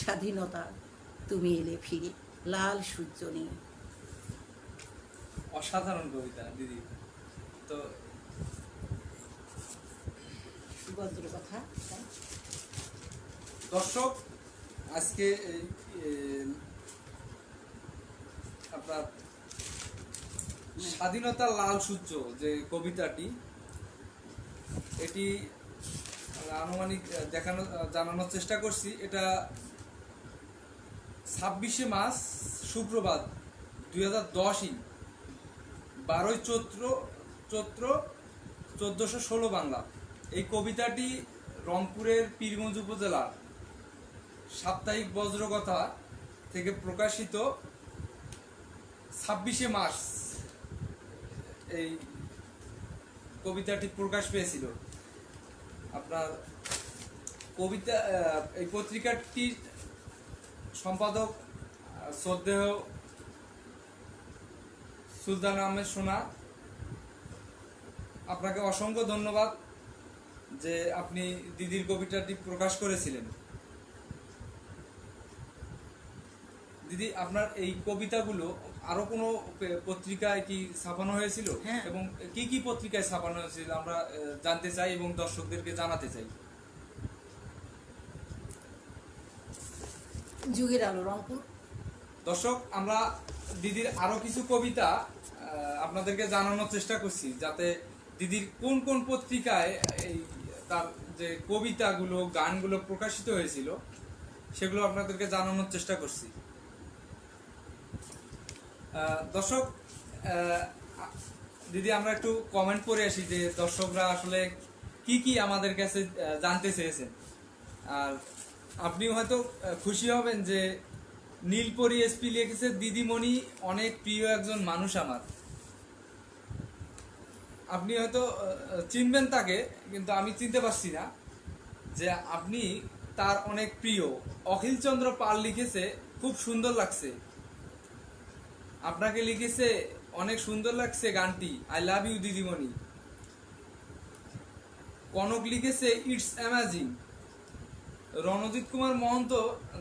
S2: স্বাধীনতা তুমি এলে ফিরে লাল সূর্য নিয়ে।
S1: অসাধারণ কবিতা দিদি। তো
S2: বজ্রকথা।
S1: দর্শক, আজকে আপনার স্বাধীনতার লাল সূর্য যে কবিতাটি, এটি আনুমানিক জানানোর চেষ্টা করছি। এটা 26শে মার্চ শুক্রবার 2010, 12ই চৈত্র 1416 বাংলা। এই কবিতাটি রংপুরের পীরগঞ্জ উপজেলার সাপ্তাহিক বজ্রকথা থেকে প্রকাশিত 26শে মার্চ এই কবিতাটি প্রকাশ পেয়েছিল। আপনার কবিতা এই পত্রিকাটির সম্পাদক শ্রদ্ধেয় সুলতান আহমেদ সোনা, আপনাকে অসংখ্য ধন্যবাদ যে আপনি দিদির কবিতাটি প্রকাশ করেছিলেন। দিদি, আপনার এই কবিতাগুলো আরো কোনো পত্রিকায় কি ছাপানো হয়েছিল?
S2: হ্যাঁ।
S1: এবং কি কি পত্রিকায় ছাপানো হয়েছিল আমরা জানতে চাই এবং দর্শকদেরকে জানাতে চাই।
S2: যুগের আলো রংপুর।
S1: দর্শক, আমরা দিদির আরো কিছু কবিতা আপনাদেরকে জানানোর চেষ্টা করছি, যাতে দিদির কোন কোন পত্রিকায় এই তার যে কবিতাগুলো গানগুলো প্রকাশিত হয়েছিল সেগুলো আপনাদেরকে জানানোর চেষ্টা করছি। দর্শক, দিদি আমরা একটু কমেন্ট করে আসি যে দর্শকরা আসলে কি কি আমাদের কাছে জানতে চেয়েছেন। আর আপনিও হয়তো খুশি হবেন যে নীলপরি এসপি লিখেছে, দিদিমণি অনেক প্রিয় একজন মানুষ আমার। আপনি হয়তো চিনবেন তাকে, কিন্তু আমি চিনতে পারছি না যে আপনি তার অনেক প্রিয়। অখিলচন্দ্র পাল লিখেছে, খুব সুন্দর লাগছে। আপনাকে লিখেছে, অনেক সুন্দর লাগছে গানটি, আই লাভ ইউ দিদিমণি। কনক লিখেছে, ইটস অ্যামেজিং। রণজিৎ কুমার মহন্ত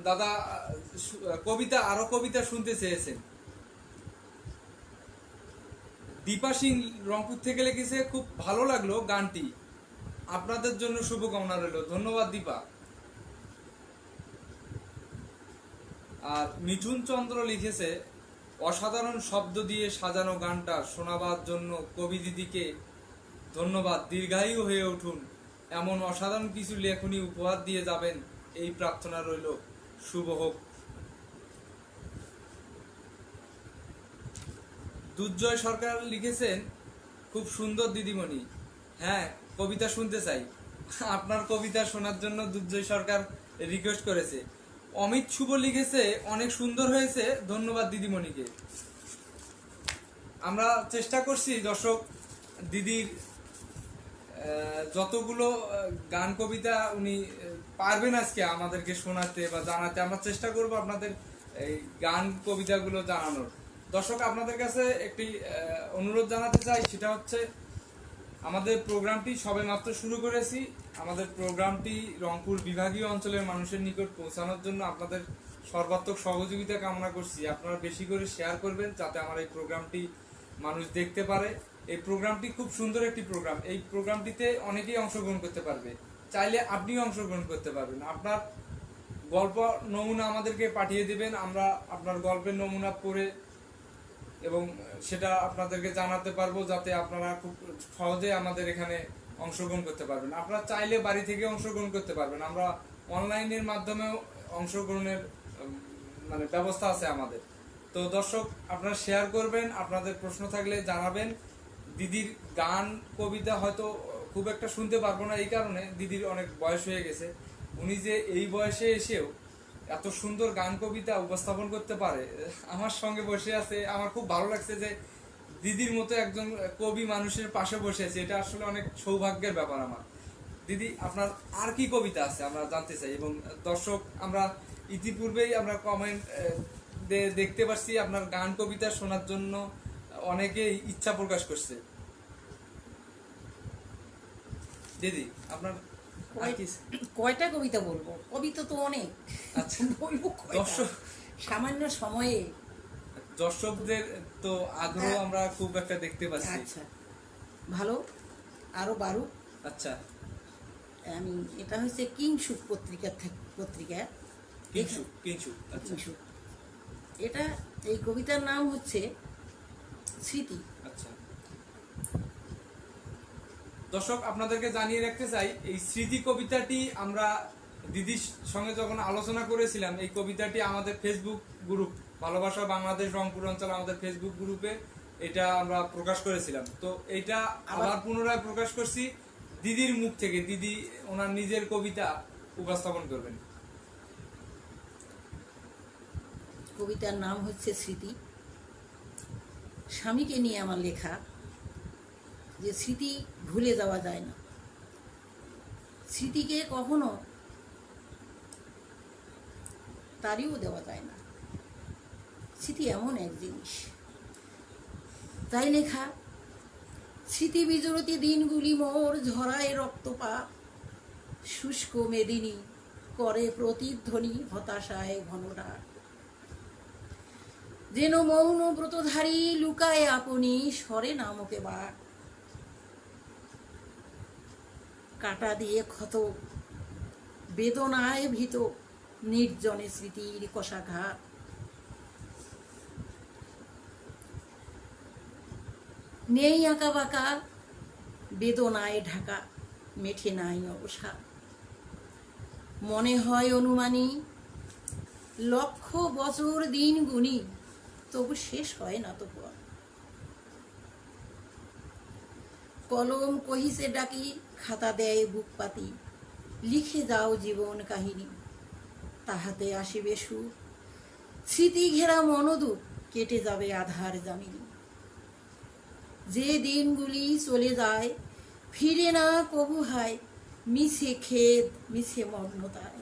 S1: দাদা আরো কবিতা শুনতে চেয়েছেন। দীপা সিং রংপুর থেকে লিখেছে, খুব ভালো লাগলো গানটি, আপনাদের জন্য শুভকামনা রইল। ধন্যবাদ দীপা। আর মিঠুন চন্দ্র লিখেছে, অসাধারণ শব্দ দিয়ে সাজানো গানটা শোনাবার জন্য কবি দিদিকে ধন্যবাদ, দীর্ঘায়ু হয়ে উঠুন এমন অসাধারণ কিছু লেখনী উপহার দিয়ে যাবেন, এই প্রার্থনা রইল। শুভ হোক। দুর্জয় সরকার লিখেছেন, খুব সুন্দর দিদিমণি। হ্যাঁ, কবিতা শুনতে চাই। আপনার কবিতা শোনার জন্য দুর্জয় সরকার রিকোয়েস্ট করেছে। অমিত শুভ লিখেছে, অনেক সুন্দর হয়েছে, ধন্যবাদ দিদিমণিকে। আমরা চেষ্টা করছি দর্শক, দিদির যতগুলো গান কবিতা উনি পারবেন আজকে আমাদেরকে শোনাতে বা জানাতে, আমরা চেষ্টা করব আপনাদের এই গান কবিতাগুলো জানানোর। দর্শক, আপনাদের কাছে একটি অনুরোধ জানাতে চাই, সেটা হচ্ছে আমাদের প্রোগ্রামটি সবেমাত্র শুরু করেছি। আমাদের প্রোগ্রামটি রংপুর বিভাগীয় অঞ্চলের মানুষের নিকট পৌঁছানোর জন্য আপনাদের সর্বাত্মক সহযোগিতা কামনা করছি। আপনারা বেশি করে শেয়ার করবেন, যাতে আমার এই প্রোগ্রামটি মানুষ দেখতে পারে। এই প্রোগ্রামটি খুব সুন্দর একটি প্রোগ্রাম। এই প্রোগ্রামটিতে অনেকেই অংশগ্রহণ করতে পারবে। চাইলে আপনিও অংশগ্রহণ করতে পারবেন। আপনার গল্প নমুনা আমাদেরকে পাঠিয়ে দিবেন, আমরা আপনার গল্পের নমুনা পড়ে এবং সেটা আপনাদেরকে জানাতে পারবো, যাতে আপনারা খুব সহজে আমাদের এখানে অংশগ্রহণ করতে পারবেন। আপনারা চাইলে বাড়ি থেকে অংশগ্রহণ করতে পারবেন। আমরা অনলাইনের মাধ্যমেও অংশগ্রহণের মানে ব্যবস্থা আছে আমাদের। তো দর্শক, আপনারা শেয়ার করবেন, আপনাদের প্রশ্ন থাকলে জানাবেন। দিদির গান কবিতা হয়তো খুব একটা শুনতে পারবো না, এই কারণে দিদির অনেক বয়স হয়ে গেছে। উনি যে এই বয়সে এসেও এত সুন্দর গান কবিতা উপস্থাপন করতে পারে, আমার সঙ্গে বসে আছে, আমার খুব ভালো লাগছে যে দিদির মতো একজন কবি মানুষের পাশে বসে আছে। এটা আসলে অনেক সৌভাগ্যের ব্যাপার আমার। দিদি, আপনার আর কি কবিতা আছে আমরা জানতে চাই। এবং দর্শক, আমরা ইতিপূর্বেই আমরা কমেন্ট দেখতে পাচ্ছি আপনার গান কবিতা শোনার জন্য অনেকেই ইচ্ছা প্রকাশ করছে। দিদি, আপনার আর কি?
S2: কয়টা কবিতা বলবো? কবিতা তো অনেক।
S1: আচ্ছা,
S2: বলবো কয়টা?
S1: দর্শক,
S2: সামান্য সময়ে।
S1: দর্শকদের তো আগ্রহ আমরা খুব একটা দেখতে পাচ্ছি।
S2: আচ্ছা, ভালো, আরো বারুক।
S1: আচ্ছা,
S2: আমি এটা হচ্ছে কিংসুক পত্রিকা।
S1: কিংসু, কিংসু, আচ্ছা,
S2: কিংসুক। এটা, এই কবিতার নাম হচ্ছে স্মৃতি।
S1: আচ্ছা। দর্শক, আপনাদেরকে জানিয়ে রাখতে চাই, এই স্মৃতি কবিতাটি আমরা দিদির সঙ্গে যখন আলোচনা করেছিলাম, এই কবিতাটি আমাদের ফেসবুক গ্রুপ ভালোবাসা বাংলাদেশ রংপুর অঞ্চল, আমাদের ফেসবুক গ্রুপে এটা আমরা প্রকাশ করেছিলাম। তো এটা আবার পুনরায় প্রকাশ করছি দিদির মুখ থেকে। দিদি ওনার নিজের কবিতা উপস্থাপন করবেন।
S2: কবিতার নাম হচ্ছে স্মৃতি। স্বামীকে নিয়ে আমার লেখা, যে স্মৃতি ভুলে যাওয়া যায় না। স্মৃতিকে কখনো তাড়িয়েও দেওয়া যায় না। স্মৃতি এমন এক জিনিস। তাই লেখা, স্মৃতি বিজড়িত দিনগুলি মোর ঝরায় রক্তপাত, শুষ্ক মেদিনী করে প্রতিধ্বনি হতাশায় ঘনডাক। যেন মৌন ব্রতধারী লুকায় আপনি স্বরে নামকে বাক। কাটা দিয়ে ক্ষত বেদনায় ভীত নির্জনে স্মৃতির কষাঘাত। নেই আঁকা বাঁকা বেদনায় ঢাকা, মেঠে নাই অবসাদ। মনে হয় অনুমানী লক্ষ বছর দিন গুনি, তবু শেষ হয় না তো পর। কলম কহিসে ডাকি, খাতা দেয় বুক পাতি, লিখে যাও জীবন কাহিনী, তাহাতে আসিবে সুর। স্মৃতি ঘেরা মনোদূর কেটে যাবে আধার জামিনী। যে দিনগুলি চলে যায় ফিরে না কবু হায়, মিছে খেদ মিছে মগ্নতায়।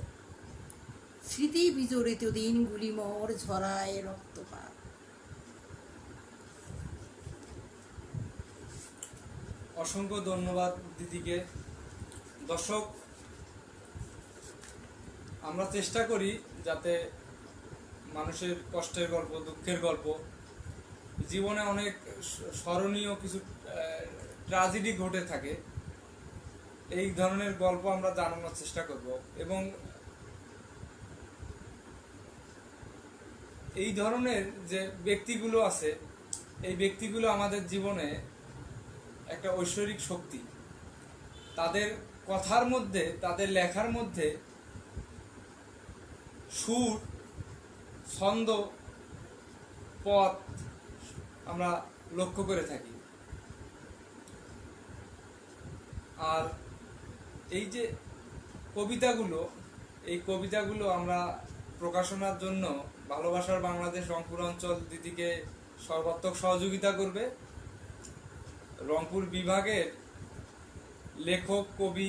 S2: স্মৃতি বিজড়িত দিনগুলি মোর ঝরায় রক্তপাত।
S1: অসংখ্য ধন্যবাদ দিদিকে। দর্শক, আমরা চেষ্টা করি যাতে মানুষের কষ্টের গল্প, দুঃখের গল্প, জীবনে অনেক স্মরণীয় কিছু ট্র্যাজেডি ঘটে থাকে, এই ধরনের গল্প আমরা জানানোর চেষ্টা করব। এবং এই ধরনের যে ব্যক্তিগুলো আছে, এই ব্যক্তিগুলো আমাদের জীবনে একটা ঐশ্বরিক শক্তি। তাদের কথার মধ্যে, তাদের লেখার মধ্যে সুর, ছন্দ, পদ আমরা লক্ষ্য করে থাকি। আর এই যে কবিতাগুলো, এই কবিতাগুলো আমরা প্রকাশনার জন্য ভালোবাসার বাংলাদেশ রংপুর অঞ্চল দিদিকে সর্বাত্মক সহযোগিতা করবে। রংপুর বিভাগের লেখক, কবি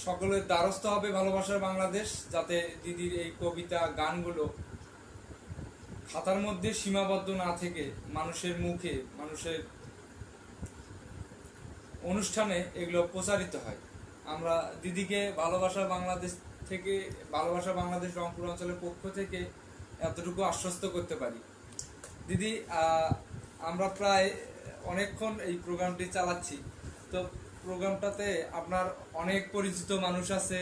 S1: সকলের দ্বারস্থ হবে ভালোবাসার বাংলাদেশ, যাতে দিদির এই কবিতা, গানগুলো খাতার মধ্যে সীমাবদ্ধ না থেকে মানুষের মুখে, মানুষের অনুষ্ঠানে এগুলো প্রচারিত হয়। আমরা দিদিকে ভালোবাসা বাংলাদেশ থেকে, ভালোবাসা বাংলাদেশ রংপুর অঞ্চলের পক্ষ থেকে এতটুকু আশ্বস্ত করতে পারি। দিদি, আমরা প্রায় অনেকক্ষণ এই প্রোগ্রামটি চালাচ্ছি, তো প্রোগ্রামটাতে আপনার অনেক পরিচিত মানুষ আছে,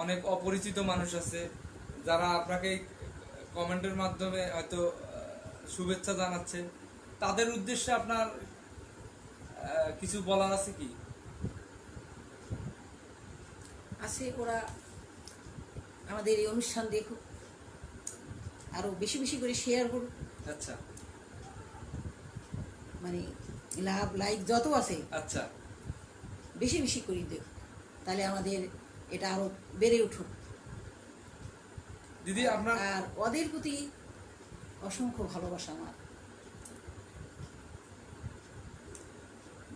S1: অনেক অপরিচিত মানুষ আছে, যারা আপনাকে কমেন্টের মাধ্যমে হয়তো শুভেচ্ছা জানাচ্ছে। তাদের উদ্দেশ্যে আপনার কিছু বলার আছে কি?
S2: আছে, ওরা আমাদের এই অনুষ্ঠান দেখুক, আরো বেশি বেশি করে শেয়ার করুক।
S1: আচ্ছা,
S2: মানে লাভ লাইক যত আছে
S1: আচ্ছা
S2: বেশি বেশি করে দেব, তাহলে আমাদের এটা আরো বেড়ে উঠুক।
S1: দিদি, আপনার
S2: আর ওদের প্রতি অসংখ্য ভালোবাসা আমার।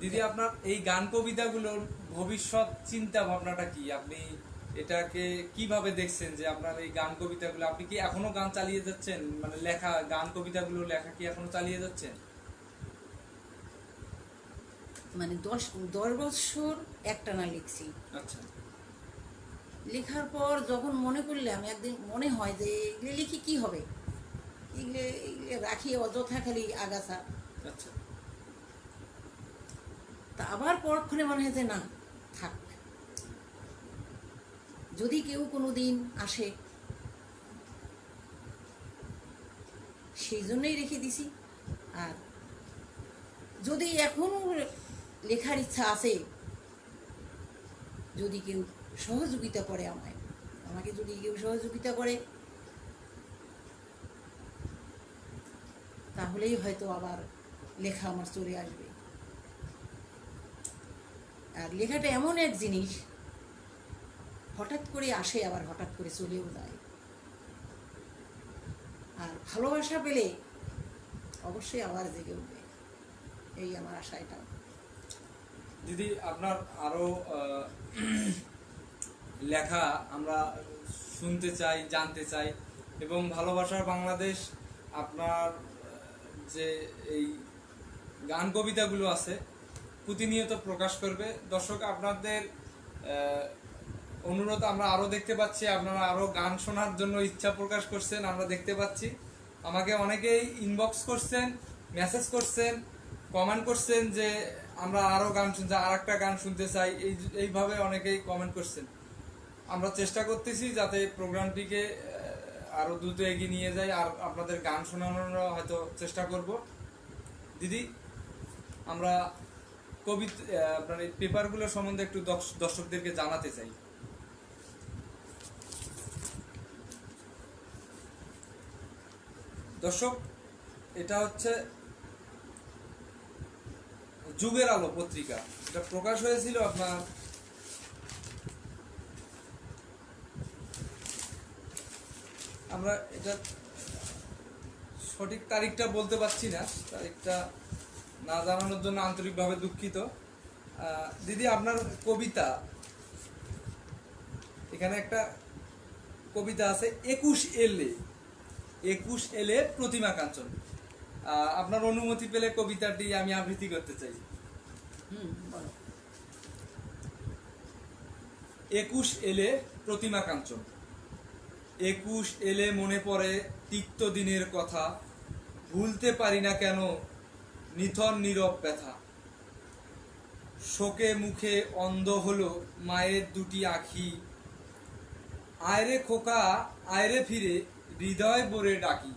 S1: দিদি, আপনার এই গান কবিতাগুলোর ভবিষ্যৎ চিন্তা ভাবনাটা কি? আপনি এটাকে কিভাবে দেখছেন যে আপনার এই গান কবিতাগুলো, আপনি কি এখনো গান চালিয়ে যাচ্ছেন? মানে লেখা গান কবিতাগুলো লেখা কি এখনো চালিয়ে যাচ্ছেন?
S2: মানে 10 বছর একটানা লিখছি।
S1: আচ্ছা,
S2: লেখার পর যখন মনে করলাম, একদিন মনে হয় যে এগুলো লিখি কি হবে, এগুলো রাখি অযথা খালি আগাছা।
S1: আচ্ছা,
S2: তা আবার পরক্ষণে মনে হয় যে না, থাক, যদি কেউ কোনো দিন আসে, সেই জন্যই রেখে দিছি। আর যদি এখনো লেখার ইচ্ছা আছে, যদি কেউ সহযোগিতা করে আমাকে যদি কেউ সহযোগিতা করে, তাহলেই হয়তো আবার লেখা আমার চলে আসবে। আর লেখাটা এমন এক জিনিস, হঠাৎ করে আসে, আবার হঠাৎ করে চলেও যায়। আর ভালোবাসা পেলে অবশ্যই আবার জেগে উঠবে, এই আমার আশা। এটা
S1: দিদি, আপনার আরো লেখা আমরা শুনতে চাই, জানতে চাই, এবং ভালোবাসার বাংলাদেশ আপনার যে এই গান কবিতাগুলো আছে প্রতিনিয়ত প্রকাশ করবে। দর্শক, আপনাদের অনুরোধ আমরা আরো দেখতে পাচ্ছি, আপনারা আরো গান শোনার জন্য ইচ্ছা প্রকাশ করছেন, আমরা দেখতে পাচ্ছি। আমাকে অনেকেই ইনবক্স করছেন, মেসেজ করছেন, কমেন্ট করছেন যে আমরা আরো গান শুনতে, আর একটা গান শুনতে চাই, এইভাবে অনেকেই কমেন্ট করছেন। আমরা চেষ্টা করতেছি যাতে প্রোগ্রামটিকে আরো দ্রুত এগিয়ে নিয়ে যাই, আর আপনাদের গান শোনানোর হয়তো চেষ্টা করব। দিদি, আমরা কবিতা, আপনার এই পেপারগুলো সম্বন্ধে একটু দর্শকদেরকে জানাতে চাই। দর্শক, এটা হচ্ছে যুগের আলো পত্রিকা। এটা প্রকাশ হয়েছিল আপনার আমরা এটা সঠিক তারিখটা বলতে পারছি না, তারিখটা না জানানোর জন্য আন্তরিকভাবে দুঃখিত। দিদি, আপনার কবিতা, এখানে একটা কবিতা আছে 21 এলে, 21 এলে প্রতিমা কাঞ্চন। আপনার অনুমতি পেলে কবিতাটি আমি আবৃত্তি করতে চাই।
S2: বলো।
S1: 21 এলে প্রতিমা কাঞ্চন, 21 এলে মনে পড়ে তিক্ত দিনের কথা, ভুলতে পারি না কেন নিথর নীরব ব্যথা, শোকে মুখে অন্ধ হলো মায়ের দুটি আখি, আয়রে খোকা আয়রে ফিরে হৃদয় ভরে ডাকি,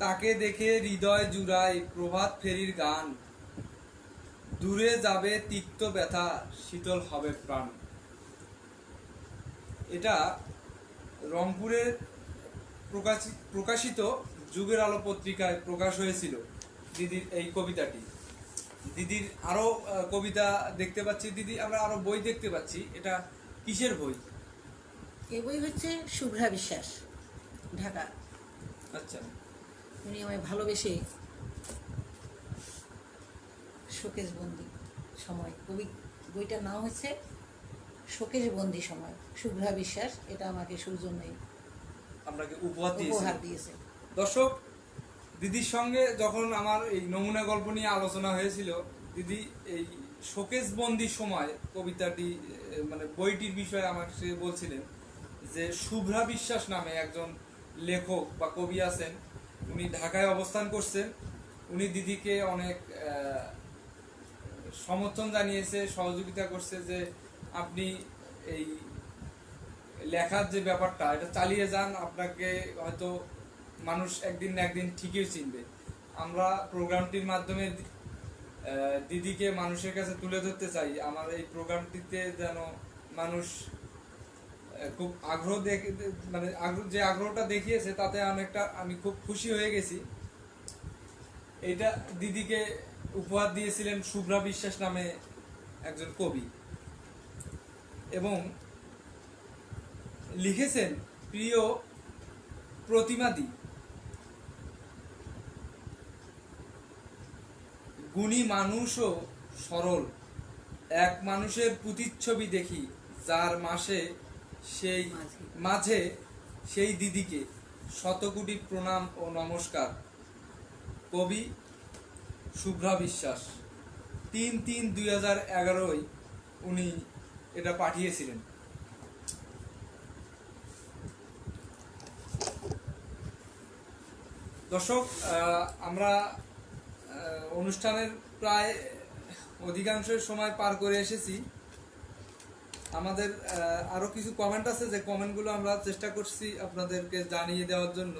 S1: তাকে দেখে হৃদয় জুড়ায় প্রভাত ফেরির গান, দূরে যাবে তিক্ত ব্যথা, শীতল হবে প্রাণ। এটা রংপুরের প্রকাশিত যুগের আলো পত্রিকায় প্রকাশ হয়েছিল দিদির এই কবিতাটি। দিদির আরো কবিতা দেখতে পাচ্ছি দিদি, আমরা আরো বই দেখতে পাচ্ছি। এটা কিসের বই?
S2: এই বই হচ্ছে শুভ্রা বিশ্বাস, ঢাকা।
S1: আচ্ছা,
S2: উনি আমায় ভালোবেসে শোকেশ বন্দি সময়, বইটার নাম হচ্ছে শোকেশ বন্দি সময়। শুভ্রা বিশ্বাস এটা আমাকে সৌজন্যে
S1: আপনাকে উপহার
S2: উপহার
S1: দিয়েছে।
S2: দিয়েছে।
S1: দর্শক, দিদির সঙ্গে যখন আমার এই নমুনা গল্প নিয়ে আলোচনা হয়েছিল, দিদি এই শোকেস বন্দি সময় কবিতাটি মানে বইটির বিষয়ে আমাকে সে বলছিলেন যে শুভ্রা বিশ্বাস নামে একজন লেখক বা কবি আছেন, উনি ঢাকায় অবস্থান করছেন। উনি দিদিকে অনেক সমর্থন জানিয়েছে, সহযোগিতা করছে যে আপনি এই লেখার যে ব্যাপারটা এটা চালিয়ে যান, আপনাকে হয়তো মানুষ একদিন না একদিন ঠিকই চিনবে। আমরা প্রোগ্রামটির মাধ্যমে দিদিকে মানুষের কাছে তুলে ধরতে চাই। আমার এই প্রোগ্রামটিতে যেন মানুষ খুব আগ্রহ মানে যে আগ্রহটা দেখিয়েছে তাতে অনেকটা আমি খুব খুশি হয়ে গেছি। এটা দিদিকে উপহার দিয়েছিলেন শুভ্রা বিশ্বাস নামে একজন কবি, এবং লিখেছেন প্রিয় প্রতিমাদি, গুণী মানুষও সরল, এক মানুষের প্রতিচ্ছবি দেখি যার মাঝে সেই দিদিকে শতকোটি প্রণাম ও নমস্কার। কবি শুভ্রা বিশ্বাস, 3/3/2011 উনি এটা পাঠিয়েছিলেন। দর্শক, আমরা অনুষ্ঠানের প্রায় অধিকাংশ সময় পার করে এসেছি। আমাদের আরো কিছু কমেন্ট আছে, যে কমেন্টগুলো আমরা চেষ্টা করছি আপনাদেরকে জানিয়ে দেওয়ার জন্য।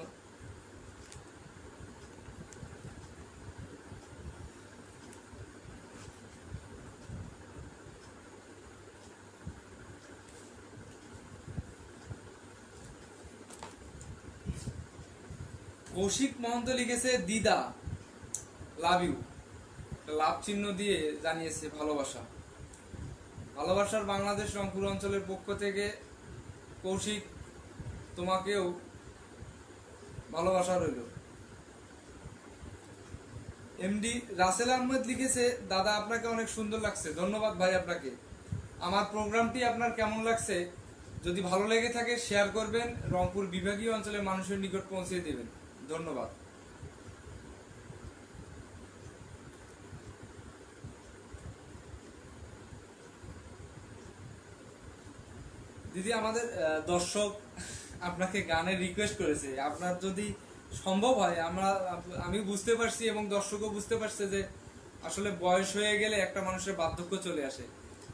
S1: কৌশিক মহন্ত লিখেছে দিদা লাভ ইউ, লাভ চিহ্ন দিয়ে জানিয়েছে ভালোবাসা। ভালোবাসার বাংলাদেশ রংপুর অঞ্চলের পক্ষ থেকে কৌশিক, তোমাকেও ভালোবাসা রইল। এমডি রাসেল আহমেদ লিখেছে দাদা আপনাকে অনেক সুন্দর লাগছে। ধন্যবাদ ভাই আপনাকে। আমার প্রোগ্রামটি আপনার কেমন লাগছে যদি ভালো লেগে থাকে শেয়ার করবেন, রংপুর বিভাগীয় অঞ্চলের মানুষের নিকট পৌঁছে দেবেন। ধন্যবাদ। দিদি, আমাদের দর্শক আপনাকে গানের রিকোয়েস্ট করেছে। আপনার যদি সম্ভব হয়, আমি বুঝতে পারছি এবং দর্শকও বুঝতে পারছে যে আসলে বয়স হয়ে গেলে একটা মানুষের বার্ধক্য চলে আসে।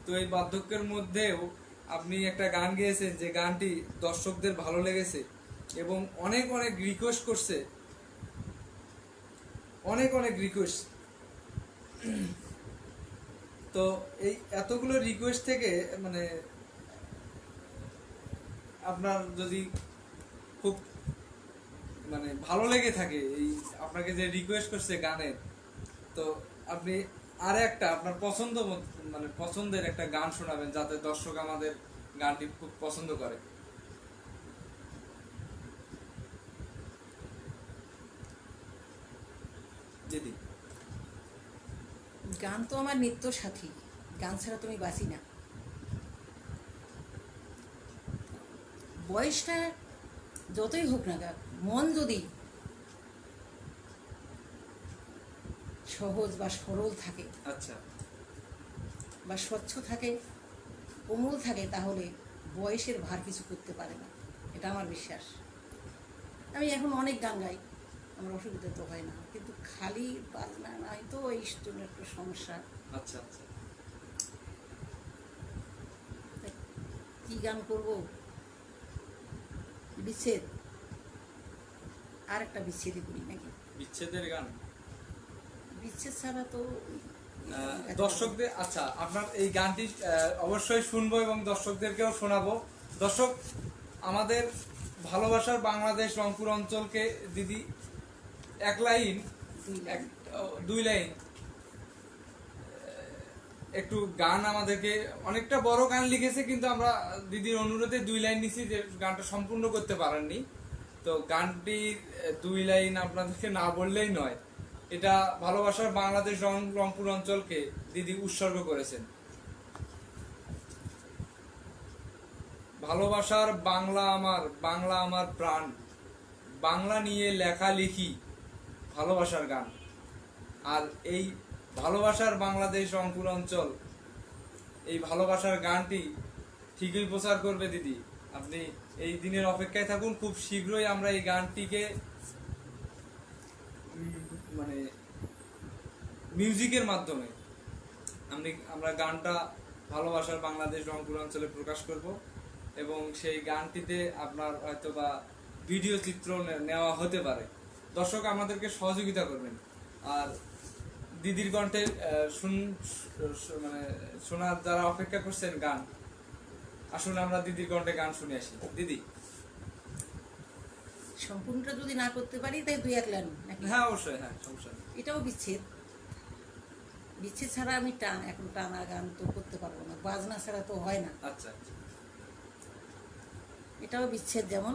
S1: তো এই বার্ধক্যের মধ্যেও আপনি একটা গান গেয়েছেন যে গানটি দর্শকদের ভালো লেগেছে এবং অনেক অনেক রিকোয়েস্ট করছে, অনেক অনেক রিকোয়েস্ট। তো এই এতগুলো রিকোয়েস্ট থেকে মানে আপনার যদি খুব মানে ভালো লেগে থাকে এই আপনাকে যে রিকোয়েস্ট করছে গানের, তো আপনি আর একটা আপনার মানে পছন্দের একটা গান শোনাবেন, যাতে দর্শক আমাদের গানটি খুব পছন্দ করে। দিদি,
S2: গান তো আমার নিত্য সাথী, গান ছাড়া তুমি বাঁচি না। বয়সটা যতই হোক না কেন, মন যদি সহজ বা সরল থাকে,
S1: আচ্ছা,
S2: বা স্বচ্ছ থাকে, কোমল থাকে, তাহলে বয়সের ভার কিছু করতে পারে না, এটা আমার বিশ্বাস। আমি এখন অনেক গান গাই, আমার অসুবিধা তো হয় না, কিন্তু খালি বাজনা নাই তো এই জন্য একটু সমস্যা।
S1: আচ্ছা, আচ্ছা।
S2: কি গান করব? বিচ্ছেদ, আর একটা বিচ্ছেদই করি নাকি?
S1: বিচ্ছেদের গান?
S2: বিচ্ছেদ ছাড়া তো
S1: দর্শকদের, আচ্ছা আপনার এই গানটি অবশ্যই শুনবো এবং দর্শকদেরকেও শোনাবো। দর্শক, আমাদের ভালোবাসার বাংলাদেশ রংপুর অঞ্চলকে দিদি এক লাইন, দুই লাইন একটু গান, আমাদেরকে অনেকটা বড় গান লিখেছে, কিন্তু আমরা দিদির অনুরোধে 2 লাইন নিছি, যে গানটা সম্পূর্ণ করতে পারেননি। তো গানটির 2 লাইন আপনাদেরকে না বললেই নয়। এটা ভালোবাসার বাংলাদেশ রংপুর অঞ্চলকে দিদি উৎসর্গ করেছেন। ভালোবাসার বাংলা আমার প্রাণ, বাংলা নিয়ে লেখা লিখি ভালোবাসার গান। আর এই ভালোবাসার বাংলাদেশ রংপুর অঞ্চল এই ভালোবাসার গানটি ঠিকই প্রচার করবে দিদি। আপনি এই দিনের অপেক্ষায় থাকুন, খুব শীঘ্রই আমরা এই গানটিকে মানে মিউজিকের মাধ্যমে আমরা গানটা ভালোবাসার বাংলাদেশ রংপুর অঞ্চলে প্রকাশ করব, এবং সেই গানটিতে আপনার হয়তো বা ভিডিও চিত্র নেওয়া হতে পারে। দর্শক আমাদেরকে সহযোগিতা করবেন। আর দিদির কণ্ঠে মানে শোনার যারা অপেক্ষা করছেন গান, আসুন আমরা দিদির কণ্ঠে গান শুনে আসি। দিদি,
S2: সম্পূর্ণটা যদি না করতে পারি তাই 2-1 লাইন নাকি?
S1: হ্যাঁ অবশ্যই, হ্যাঁ সমস্যা নেই।
S2: এটাও বিচ্ছেদ ছাড়া আমি এখন টানা গান তো করতে পারবো না, বাজনা ছাড়া তো হয় না।
S1: আচ্ছা আচ্ছা।
S2: এটাও বিচ্ছেদ, যেমন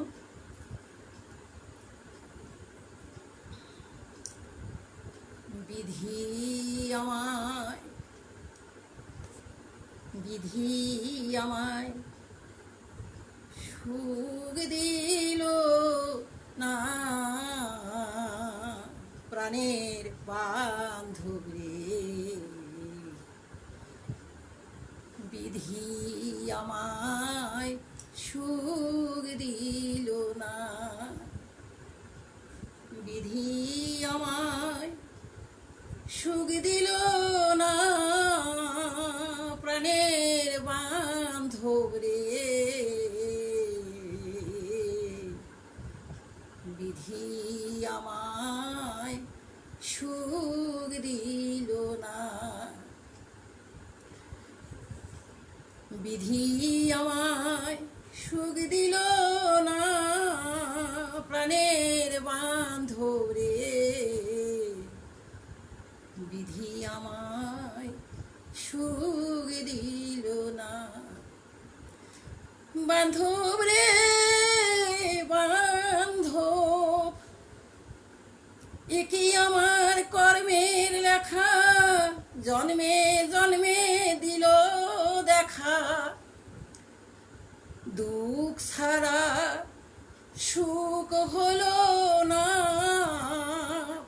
S2: বিধি আমায় সুখ দিল না, প্রাণের বান্ধব রে, বিধি আমায় সুখ দিল না, বিধি আমায় সুখ দিল না, প্রাণের বান্ধব রে, বিধি আমায় সুখ দিল না, বিধি আমায় সুখ দিল না, প্রাণের বান্ধব রে, বিধি আমায় সুখ দিল না, বান্ধব রে বান্ধব, একই আমার কর্মের লেখা, জন্মে জন্মে দিল দেখা, দুঃখ ছাড়া সুখ হলো না,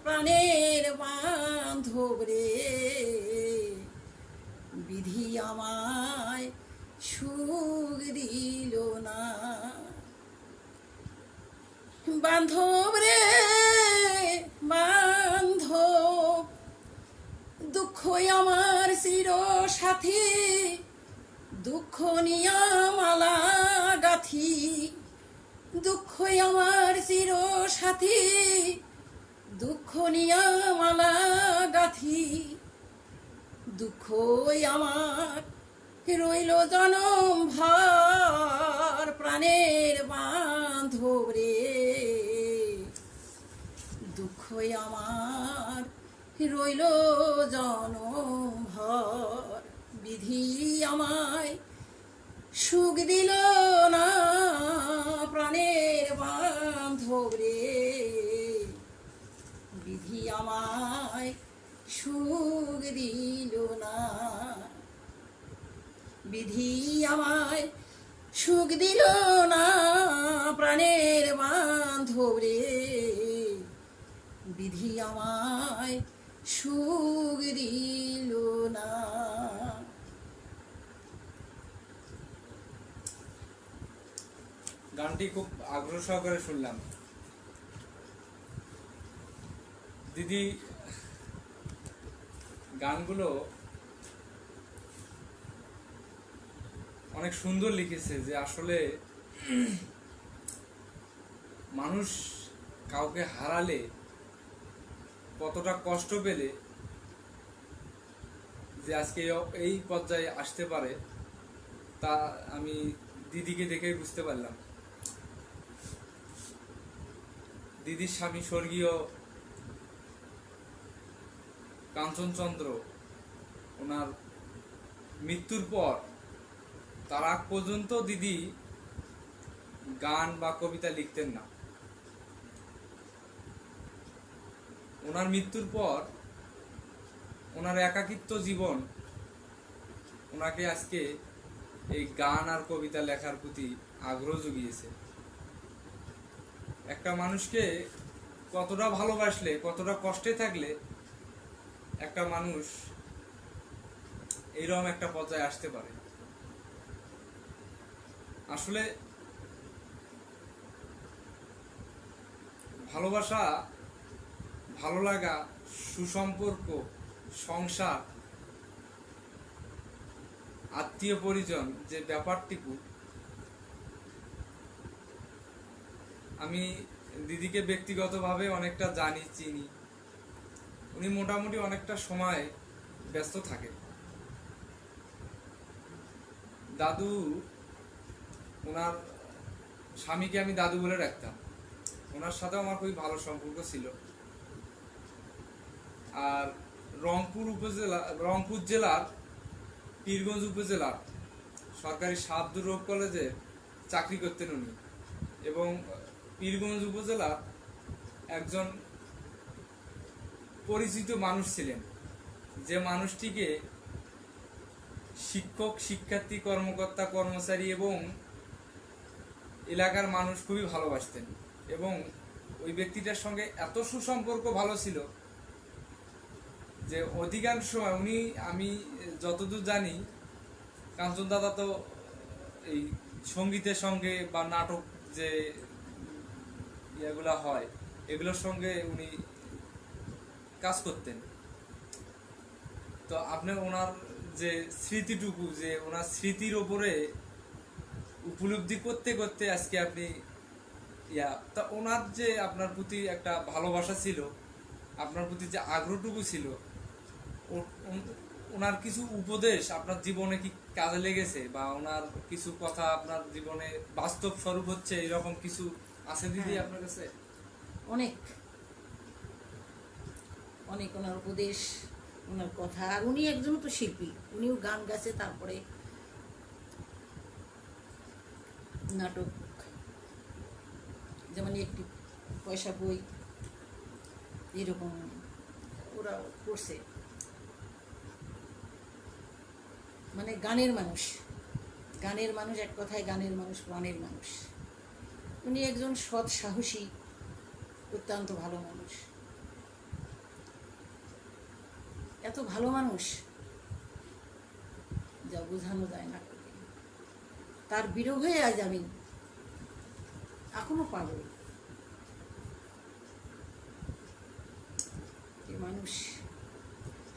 S2: প্রাণের বান্ধব রে, বিধি আমায় সুখ দিল না, বান্ধব রে বান্ধব, দুঃখ আমার চির সাথী, দুঃখ নিয়া মালা গাথি, দুঃখ আমার চির সাথী, দুঃখ নিয়া মালা গাথি, দুঃখ আমার রইল জনম ভর, প্রাণের বান্ধব রে, দুঃখ আমার রইল জনম ভর, বিধি আমায় সুখ দিল না, প্রাণের বান্ধব রে, বিধি আমায় সুখ দিল না, বিধি আমায় সুখ দিল না, প্রাণের বান্ধব রে, বিধি আমায় সুখ দিল না।
S1: গানটি খুব আগ্রহ সহকারে শুনলাম দিদি। গানগুলো অনেক সুন্দর লিখেছে, যে আসলে মানুষ কাউকে হারালে কতটা কষ্ট পেলে যে আজকে এই পর্যায়ে আসতে পারে, তা আমি দিদিকে দেখেই বুঝতে পারলাম। দিদির স্বামী স্বর্গীয় কাঞ্চনচন্দ্র, ওনার মৃত্যুর পর তার আগ পর্যন্ত দিদি গান বা কবিতা লিখতেন না। ওনার মৃত্যুর পর ওনার একাকিত্ব জীবন ওনাকে আজকে এই গান আর কবিতা লেখার প্রতি আগ্রহ জুগিয়েছে। একটা মানুষকে কতটা ভালোবাসলে, কতটা কষ্টে থাকলে একটা মানুষ এইরকম একটা পর্যায়ে আসতে পারে। আসলে ভালোবাসা, ভালো লাগা, সুসম্পর্ক, সংসার, আত্মীয় পরিজন, যে ব্যাপারটুকু আমি দিদিকে ব্যক্তিগতভাবে অনেকটা জানি, চিনি। উনি মোটামুটি অনেকটা সময় ব্যস্ত থাকে। দাদু, ওনার স্বামীকে আমি দাদু বলে রাখতাম। ওনার সাথেও আমার খুবই ভালো সম্পর্ক ছিল। আর রংপুর জেলার পীরগঞ্জ উপজেলার সরকারি সাবদুর রোগ কলেজে চাকরি করতেন উনি, এবং পীরগঞ্জ উপজেলার একজন পরিচিত মানুষ ছিলেন, যে মানুষটিকে শিক্ষক, শিক্ষার্থী, কর্মকর্তা, কর্মচারী এবং এলাকার মানুষ খুবই ভালোবাসতেন। এবং ওই ব্যক্তিটার সঙ্গে এত সুসম্পর্ক ভালো ছিল যে অধিকাংশ সময় উনি, আমি যতদূর জানি, কাঞ্চন দাদা তো এই সঙ্গীতের সঙ্গে বা নাটক যে ইয়েগুলা হয় এগুলোর সঙ্গে উনি কাজ করতেন। তো আপনি ওনার যে স্মৃতিটুকু, যে ওনার স্মৃতির ওপরে উপলব্ধি করতে করতে আজকে আপনি তা ওনার যে আপনার প্রতি একটা ভালোবাসা ছিল, আপনার প্রতি যে আগ্রহটুকু ছিল, ওনার কিছু উপদেশ আপনার জীবনে কি কাজে লেগেছে, বা ওনার কিছু কথা আপনার জীবনে বাস্তব স্বরূপ হচ্ছে, এরকম কিছু আছে দিদি আপনার কাছে?
S2: অনেক অনেক ওনার উপদেশ, ওনার কথা। আর উনি একজন তো শিল্পী, উনিও গান গাছে, তারপরে নাটক, যেমন একটি পয়সা বই, এরকম ওরা করছে। মানে গানের মানুষ, গানের মানুষ, এক কথায় গানের মানুষ, প্রাণের মানুষ। উনি একজন সৎ, সাহসী, অত্যন্ত ভালো মানুষ। এত ভালো মানুষ যা বোঝানো যায় না। তার বিরহে আজ আমি এখনো পাগল। মানুষ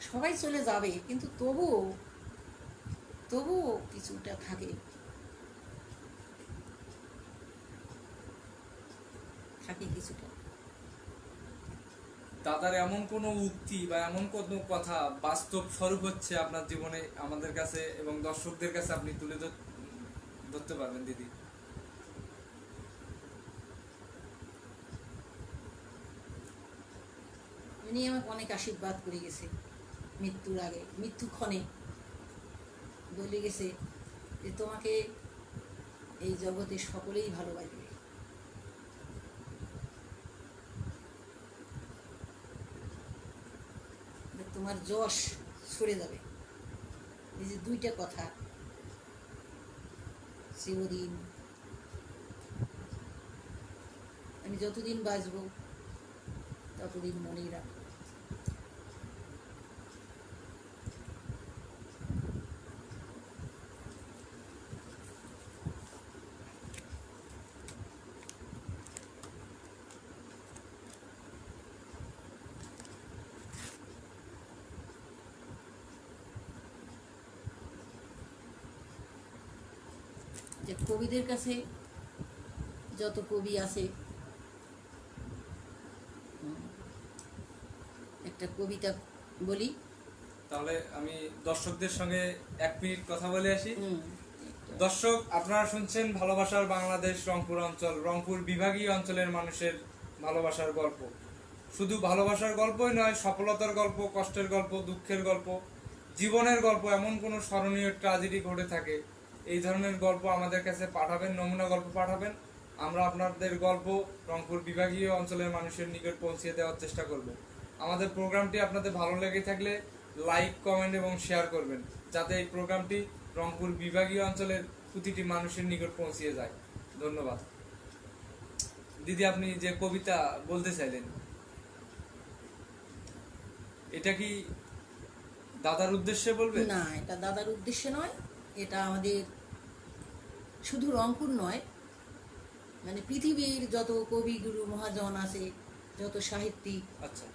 S2: সবাই চলে যাবে, কিন্তু তবুও কিছুটা থাকে কিছুটা।
S1: দাদার এমন কোনো উক্তি বা এমন কোনো কথা বাস্তব স্বরূপ হচ্ছে আপনার জীবনে আমাদের কাছে এবং দর্শকদের কাছে আপনি তুলে ধরতে পারবেন দিদি?
S2: উনি আমাকে অনেক আশীর্বাদ করে গেছে মৃত্যুর আগে, মৃত্যুক্ষণে বলে গেছে যে তোমাকে এই জগতে সকলেই ভালোবাসবে। তোমার যশ সরে যাবে। এই যে দুইটা কথা চিরদিন, আমি যতদিন বাঁচবো ততদিন মনেই রাখবো। যে কবিদের কাছে যত কবি আছে, একটা কবিতা বলি,
S1: তাহলে আমি দর্শকদের সঙ্গে 1 মিনিট কথা বলে আসি।
S2: হুম,
S1: দর্শক, আপনারা শুনছেন ভালোবাসার বাংলাদেশ রংপুর অঞ্চল, রংপুর বিভাগীয় অঞ্চলের মানুষের ভালোবাসার গল্প। শুধু ভালোবাসার গল্পই নয়, সফলতার গল্প, কষ্টের গল্প, দুঃখের গল্প, জীবনের গল্প। এমন কোনো স্মরণীয় ট্র্যাজেডি ঘটে থাকে, এই ধরনের গল্প আমাদের কাছে পাঠাবেন, নমুনা গল্প পাঠাবেন। আমরা আপনাদের গল্প রংপুর বিভাগীয় অঞ্চলের মানুষের নিকট পৌঁছে দেওয়ার চেষ্টা করব। আমাদের প্রোগ্রামটি আপনাদের ভালো লেগে থাকলে লাইক, কমেন্ট এবং শেয়ার করবেন, যাতে এই প্রোগ্রামটি রংপুর বিভাগীয় অঞ্চলের প্রতিটি মানুষের নিকট পৌঁছিয়ে যায়। ধন্যবাদ। দিদি, আপনি যে কবিতা বলতে চাইলেন, এটা কি দাদার উদ্দেশ্যে বলবেন?
S2: না, এটা দাদার উদ্দেশ্যে নয়, এটা আমাদের শুধু রংপুর নয়, মানে পৃথিবীর যত কবিগুরু মহাজন আছে, যত সাহিত্যিক,
S1: আচ্ছা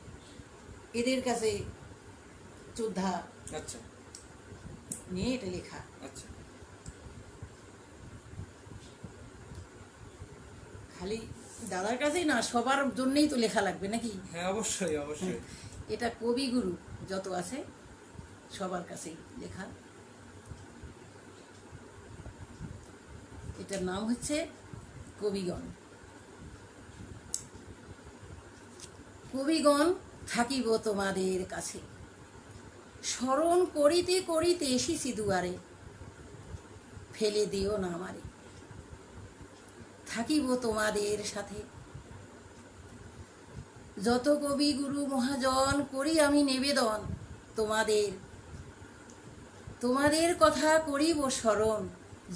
S2: এদের কাছে শ্রদ্ধা
S1: আচ্ছা
S2: নিয়ে এটা লেখা।
S1: আচ্ছা।
S2: খালি দাদার কাছেই না, সবার জন্যই তো লেখা লাগবে নাকি?
S1: হ্যাঁ, অবশ্যই অবশ্যই।
S2: এটা কবিগুরু যত আছে সবার কাছেই লেখা। এটার নাম হচ্ছে কবিগণ। কবিগণ, থাকিব তোমাদের কাছে, স্মরণ করিতে করিতে এসেছি দুয়ারে, ফেলে দিও না আমারে, থাকিব তোমাদের সাথে। যত কবি গুরু মহাজন করি আমি নিবেদন তোমাদের, তোমাদের কথা করিব স্মরণ,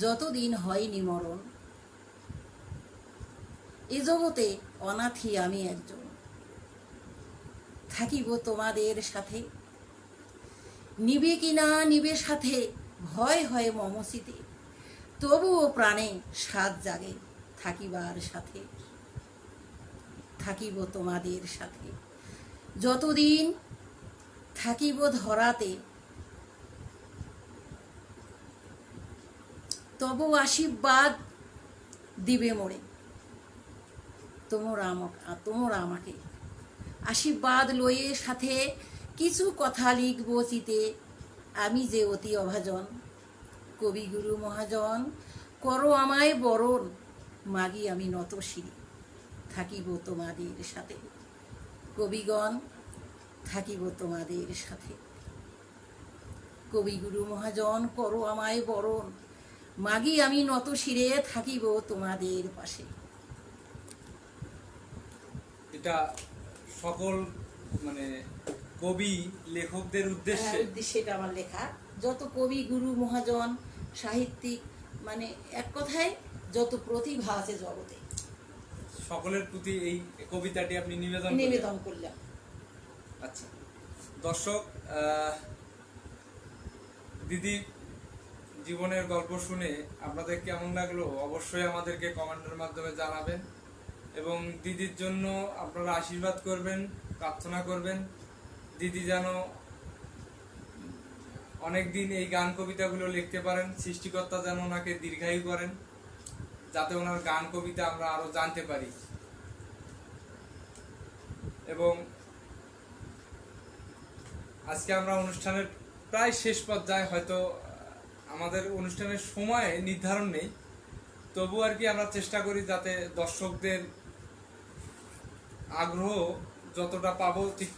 S2: যতদিন হয়নি মরণ। এ জগতে অনাথী আমি একজন, থাকিব তোমাদের সাথে। নিবে কিনা নিবে সাথে, ভয় হয় মমসিতে, তবুও প্রাণে সাধ জাগে থাকিবার সাথে, থাকিব তোমাদের সাথে। যতদিন থাকিব ধরাতে, তবু আশীর্বাদ দিবে মোরে, তোমরা আমাকে আশীর্বাদ লয়ে সাথে, কিছু কথা লিখব চিতে, আমি যে অতি অভাজন। কবিগুরু মহাজন করো আমায় বরণ, মাগি আমি নত শিরি, থাকিব তোমাদের সাথে। কবিগণ, থাকিব তোমাদের সাথে। কবিগুরু মহাজন করো আমায় বরণ, মাগি আমি নত শিরে, থাকিব তোমাদের পাশে।
S1: এটা সকল মানে কবি লেখকদের উদ্দেশ্যে
S2: উদ্দেশ্যে এটা আমার লেখা। যত কবি গুরু মহাজন সাহিত্যিক, মানে এক কথায় যত প্রতিভা আছে জগতে,
S1: সকলের প্রতি এই কবিতাটি আপনি নিবেদন
S2: নিবেদন করলাম।
S1: আচ্ছা দর্শক, দিদি জীবনের গল্প শুনে আপনাদের কেমন লাগলো অবশ্যই আমাদেরকে কমেন্টের মাধ্যমে জানাবেন, এবং দিদির জন্য আপনারা আশীর্বাদ করবেন, প্রার্থনা করবেন। দিদি যেন অনেকদিন এই গান কবিতাগুলো লিখতে পারেন, সৃষ্টিকর্তা যেন ওনাকে দীর্ঘায়ু করেন, যাতে ওনার গান কবিতা আমরা আরো জানতে পারি। এবং আজকে আমরা অনুষ্ঠানের প্রায় শেষ পর্যায়ে, হয়তো আমাদের অনুষ্ঠানের সময় নির্ধারণ নেই, তবু আর কি আমরা চেষ্টা করি যাতে দর্শকদের আগ্রহ যতটা পাবো ঠিক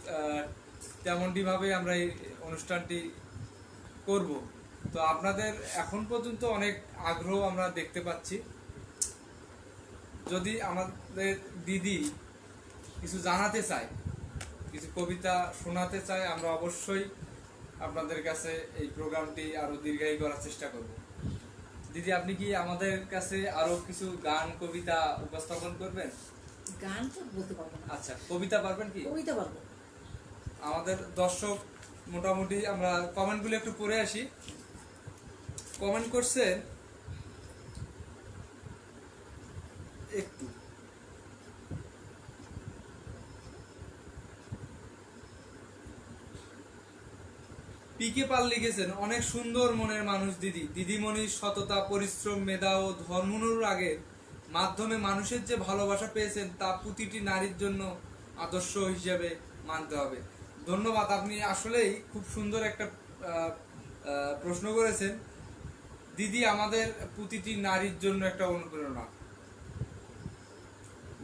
S1: তেমনটি ভাবে আমরা এই অনুষ্ঠানটি করব। তো আপনাদের এখন পর্যন্ত অনেক আগ্রহ আমরা দেখতে পাচ্ছি। যদি আমাদের দিদি কিছু জানাতে চায়, কিছু কবিতা শোনাতে চায়, আমরা অবশ্যই আপনাদের কাছে এই প্রোগ্রামটি আরো দীর্ঘায়ী করার চেষ্টা করব। দিদি, আপনি কি আমাদের কাছে আরো কিছু গান কবিতা উপস্থাপন করবেন?
S2: গান তো বলতে পারবো না।
S1: আচ্ছা, কবিতা পারবেন কি?
S2: কবিতা পারবো।
S1: আমাদের দর্শক মোটামুটি, আমরা কমেন্টগুলো একটু পড়ে আসি। কমেন্ট করছে একটু, পিকে পাল লিখেছেন, অনেক সুন্দর মনের মানুষ দিদি। দিদিমণির সততা, পরিশ্রম, মেধা ও ধর্মানুরাগের মাধ্যমে মানুষের যে ভালোবাসা পেয়েছেন তা প্রতিটি নারীর জন্য আদর্শ হিসেবে মানতে হবে। ধন্যবাদ। আপনি আসলেই খুব সুন্দর একটা প্রশ্ন করেছেন। দিদি আমাদের প্রতিটি নারীর জন্য একটা অনুপ্রেরণা।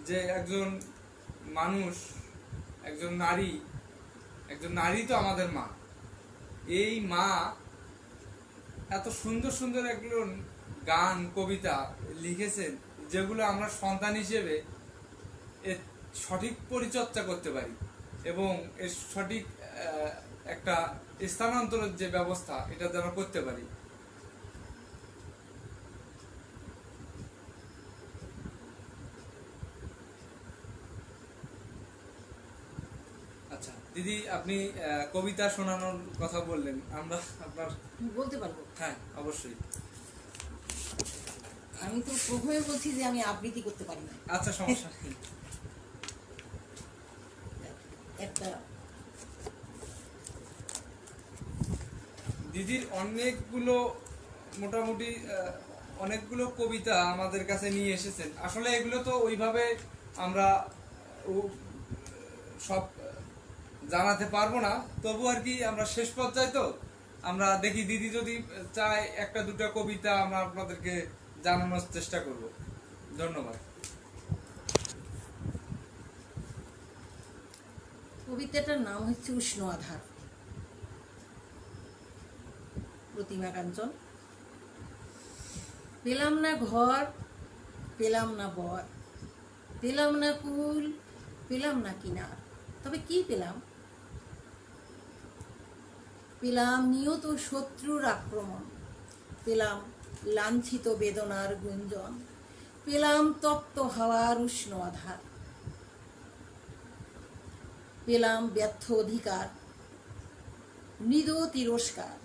S1: যে একজন মানুষ, একজন নারী তো আমাদের মা। এই মা এত সুন্দর সুন্দর এগুলো গান কবিতা লিখেছেন, যেগুলো আমরা সন্তান হিসেবে এর সঠিক পরিচর্যা করতে পারি এবং এর সঠিক একটা স্থানান্তরের যে ব্যবস্থা এটা যেন করতে পারি। আচ্ছা দিদি, আপনি কবিতা শোনানোর কথা বললেন, আমরা আপনার
S2: বলতে পারবো।
S1: হ্যাঁ অবশ্যই।
S2: আমি তো প্রথমে বলছি যে আমি আবৃত্তি করতে পারি না।
S1: আচ্ছা সমস্যা নেই।
S2: একটা
S1: দিদির মোটামুটি অনেকগুলো কবিতা আমাদের কাছে নিয়ে এসেছেন। আসলে এগুলো তো ওইভাবে আমরা সব জানাতে পারবো না, তবু আর কি আমরা শেষ পর্যায়ে তো আমরা দেখি, দিদি যদি চায় একটা দুটা কবিতা আমরা আপনাদেরকে জানানোর চেষ্টা করব। ধন্যবাদ।
S2: কবিতাটার নাম হচ্ছে উষ্ণ আধার। প্রতিমা কাঞ্চন। পেলাম না ঘর, পেলাম না বর, পেলাম না কুল, পেলাম না কিনার, তবে কি পেলাম? পেলাম নিয়ত শত্রুর আক্রমণ, পেলাম লাঞ্ছিত বেদনার গুঞ্জন, পেলাম তপ্ত হাওয়ার উষ্ণ আধার, পেলাম ব্যর্থ অধিকার, মৃদ তিরস্কার,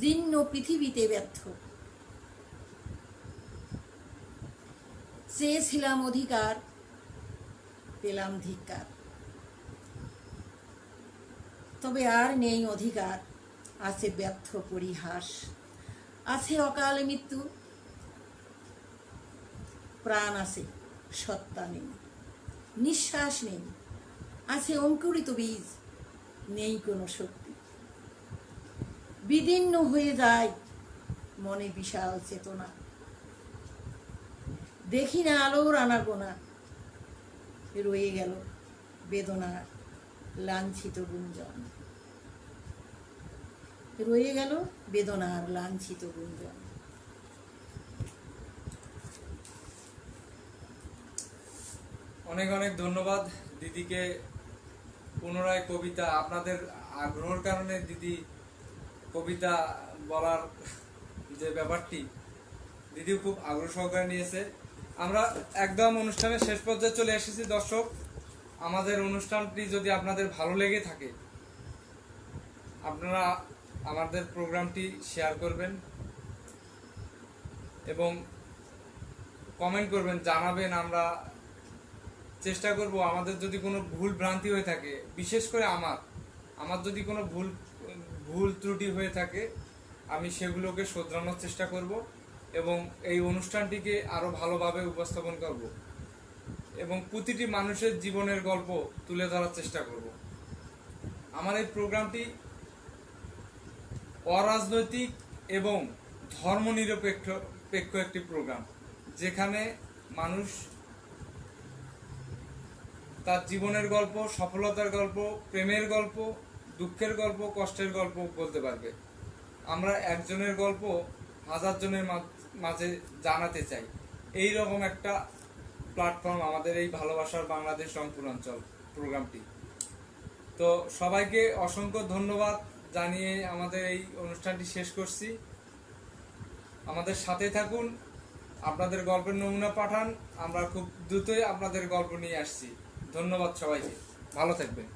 S2: জীর্ণ পৃথিবীতে ব্যর্থ। চেয়েছিলাম অধিকার, পেলাম ধিক্কার, তবে আর নেই অধিকার, আছে ব্যর্থ পরিহাস, আছে অকাল মৃত্যু, প্রাণ আছে সত্তা নেই, নিঃশ্বাস নেই, আছে অঙ্কুরিত বীজ, নেই কোনো শক্তি। বিদীর্ণ হয়ে যায় মনে বিশাল চেতনা, দেখি না আলোর আনাগোনা, রয়ে গেল বেদনার লাঞ্ছিত গুঞ্জন, রয়ে গেল বেদনার লাঞ্ছিত গুঞ্জন।
S1: অনেক অনেক ধন্যবাদ দিদিকে। পুনরায় কবিতা, আপনাদের আগ্রহের কারণে দিদি কবিতা বলার যে ব্যাপারটি দিদিও খুব আগ্রহ সহকারে নিয়েছে। আমরা একদম অনুষ্ঠানের শেষ পর্যায়ে চলে এসেছি। দর্শক, আমাদের অনুষ্ঠানটি যদি আপনাদের ভালো লেগে থাকে, আপনারা আমাদের প্রোগ্রামটি শেয়ার করবেন এবং কমেন্ট করবেন, জানাবেন। আমরা চেষ্টা করব, আমাদের যদি কোনো ভুল ভ্রান্তি হয়ে থাকে, বিশেষ করে আমার যদি কোনো ভুল ত্রুটি হয়ে থাকে, আমি সেগুলোকে শোধরানোর চেষ্টা করব এবং এই অনুষ্ঠানটিকে আরো ভালোভাবে উপস্থাপন করব এবং প্রতিটি মানুষের জীবনের গল্প তুলে ধরার চেষ্টা করব। আমার এই প্রোগ্রামটি অরাজনৈতিক এবং ধর্মনিরপেক্ষ একটি প্রোগ্রাম, যেখানে মানুষ তার জীবনের গল্প, সফলতার গল্প, প্রেমের গল্প, দুঃখের গল্প, কষ্টের গল্প বলতে পারবে। আমরা একজনের গল্প হাজার জনের মাঝে জানাতে চাই। এই রকম একটা প্ল্যাটফর্ম আমাদের এই ভালোবাসার বাংলাদেশ রংপুর অঞ্চল প্রোগ্রামটি। তো সবাইকে অসংখ্য ধন্যবাদ জানিয়ে আমাদের এই অনুষ্ঠানটি শেষ করছি। আমাদের সাথে থাকুন, আপনাদের গল্পের নমুনা পাঠান, আমরা খুব দ্রুতই আপনাদের গল্প নিয়ে আসছি। ধন্যবাদ সবাইকে, ভালো থাকবেন।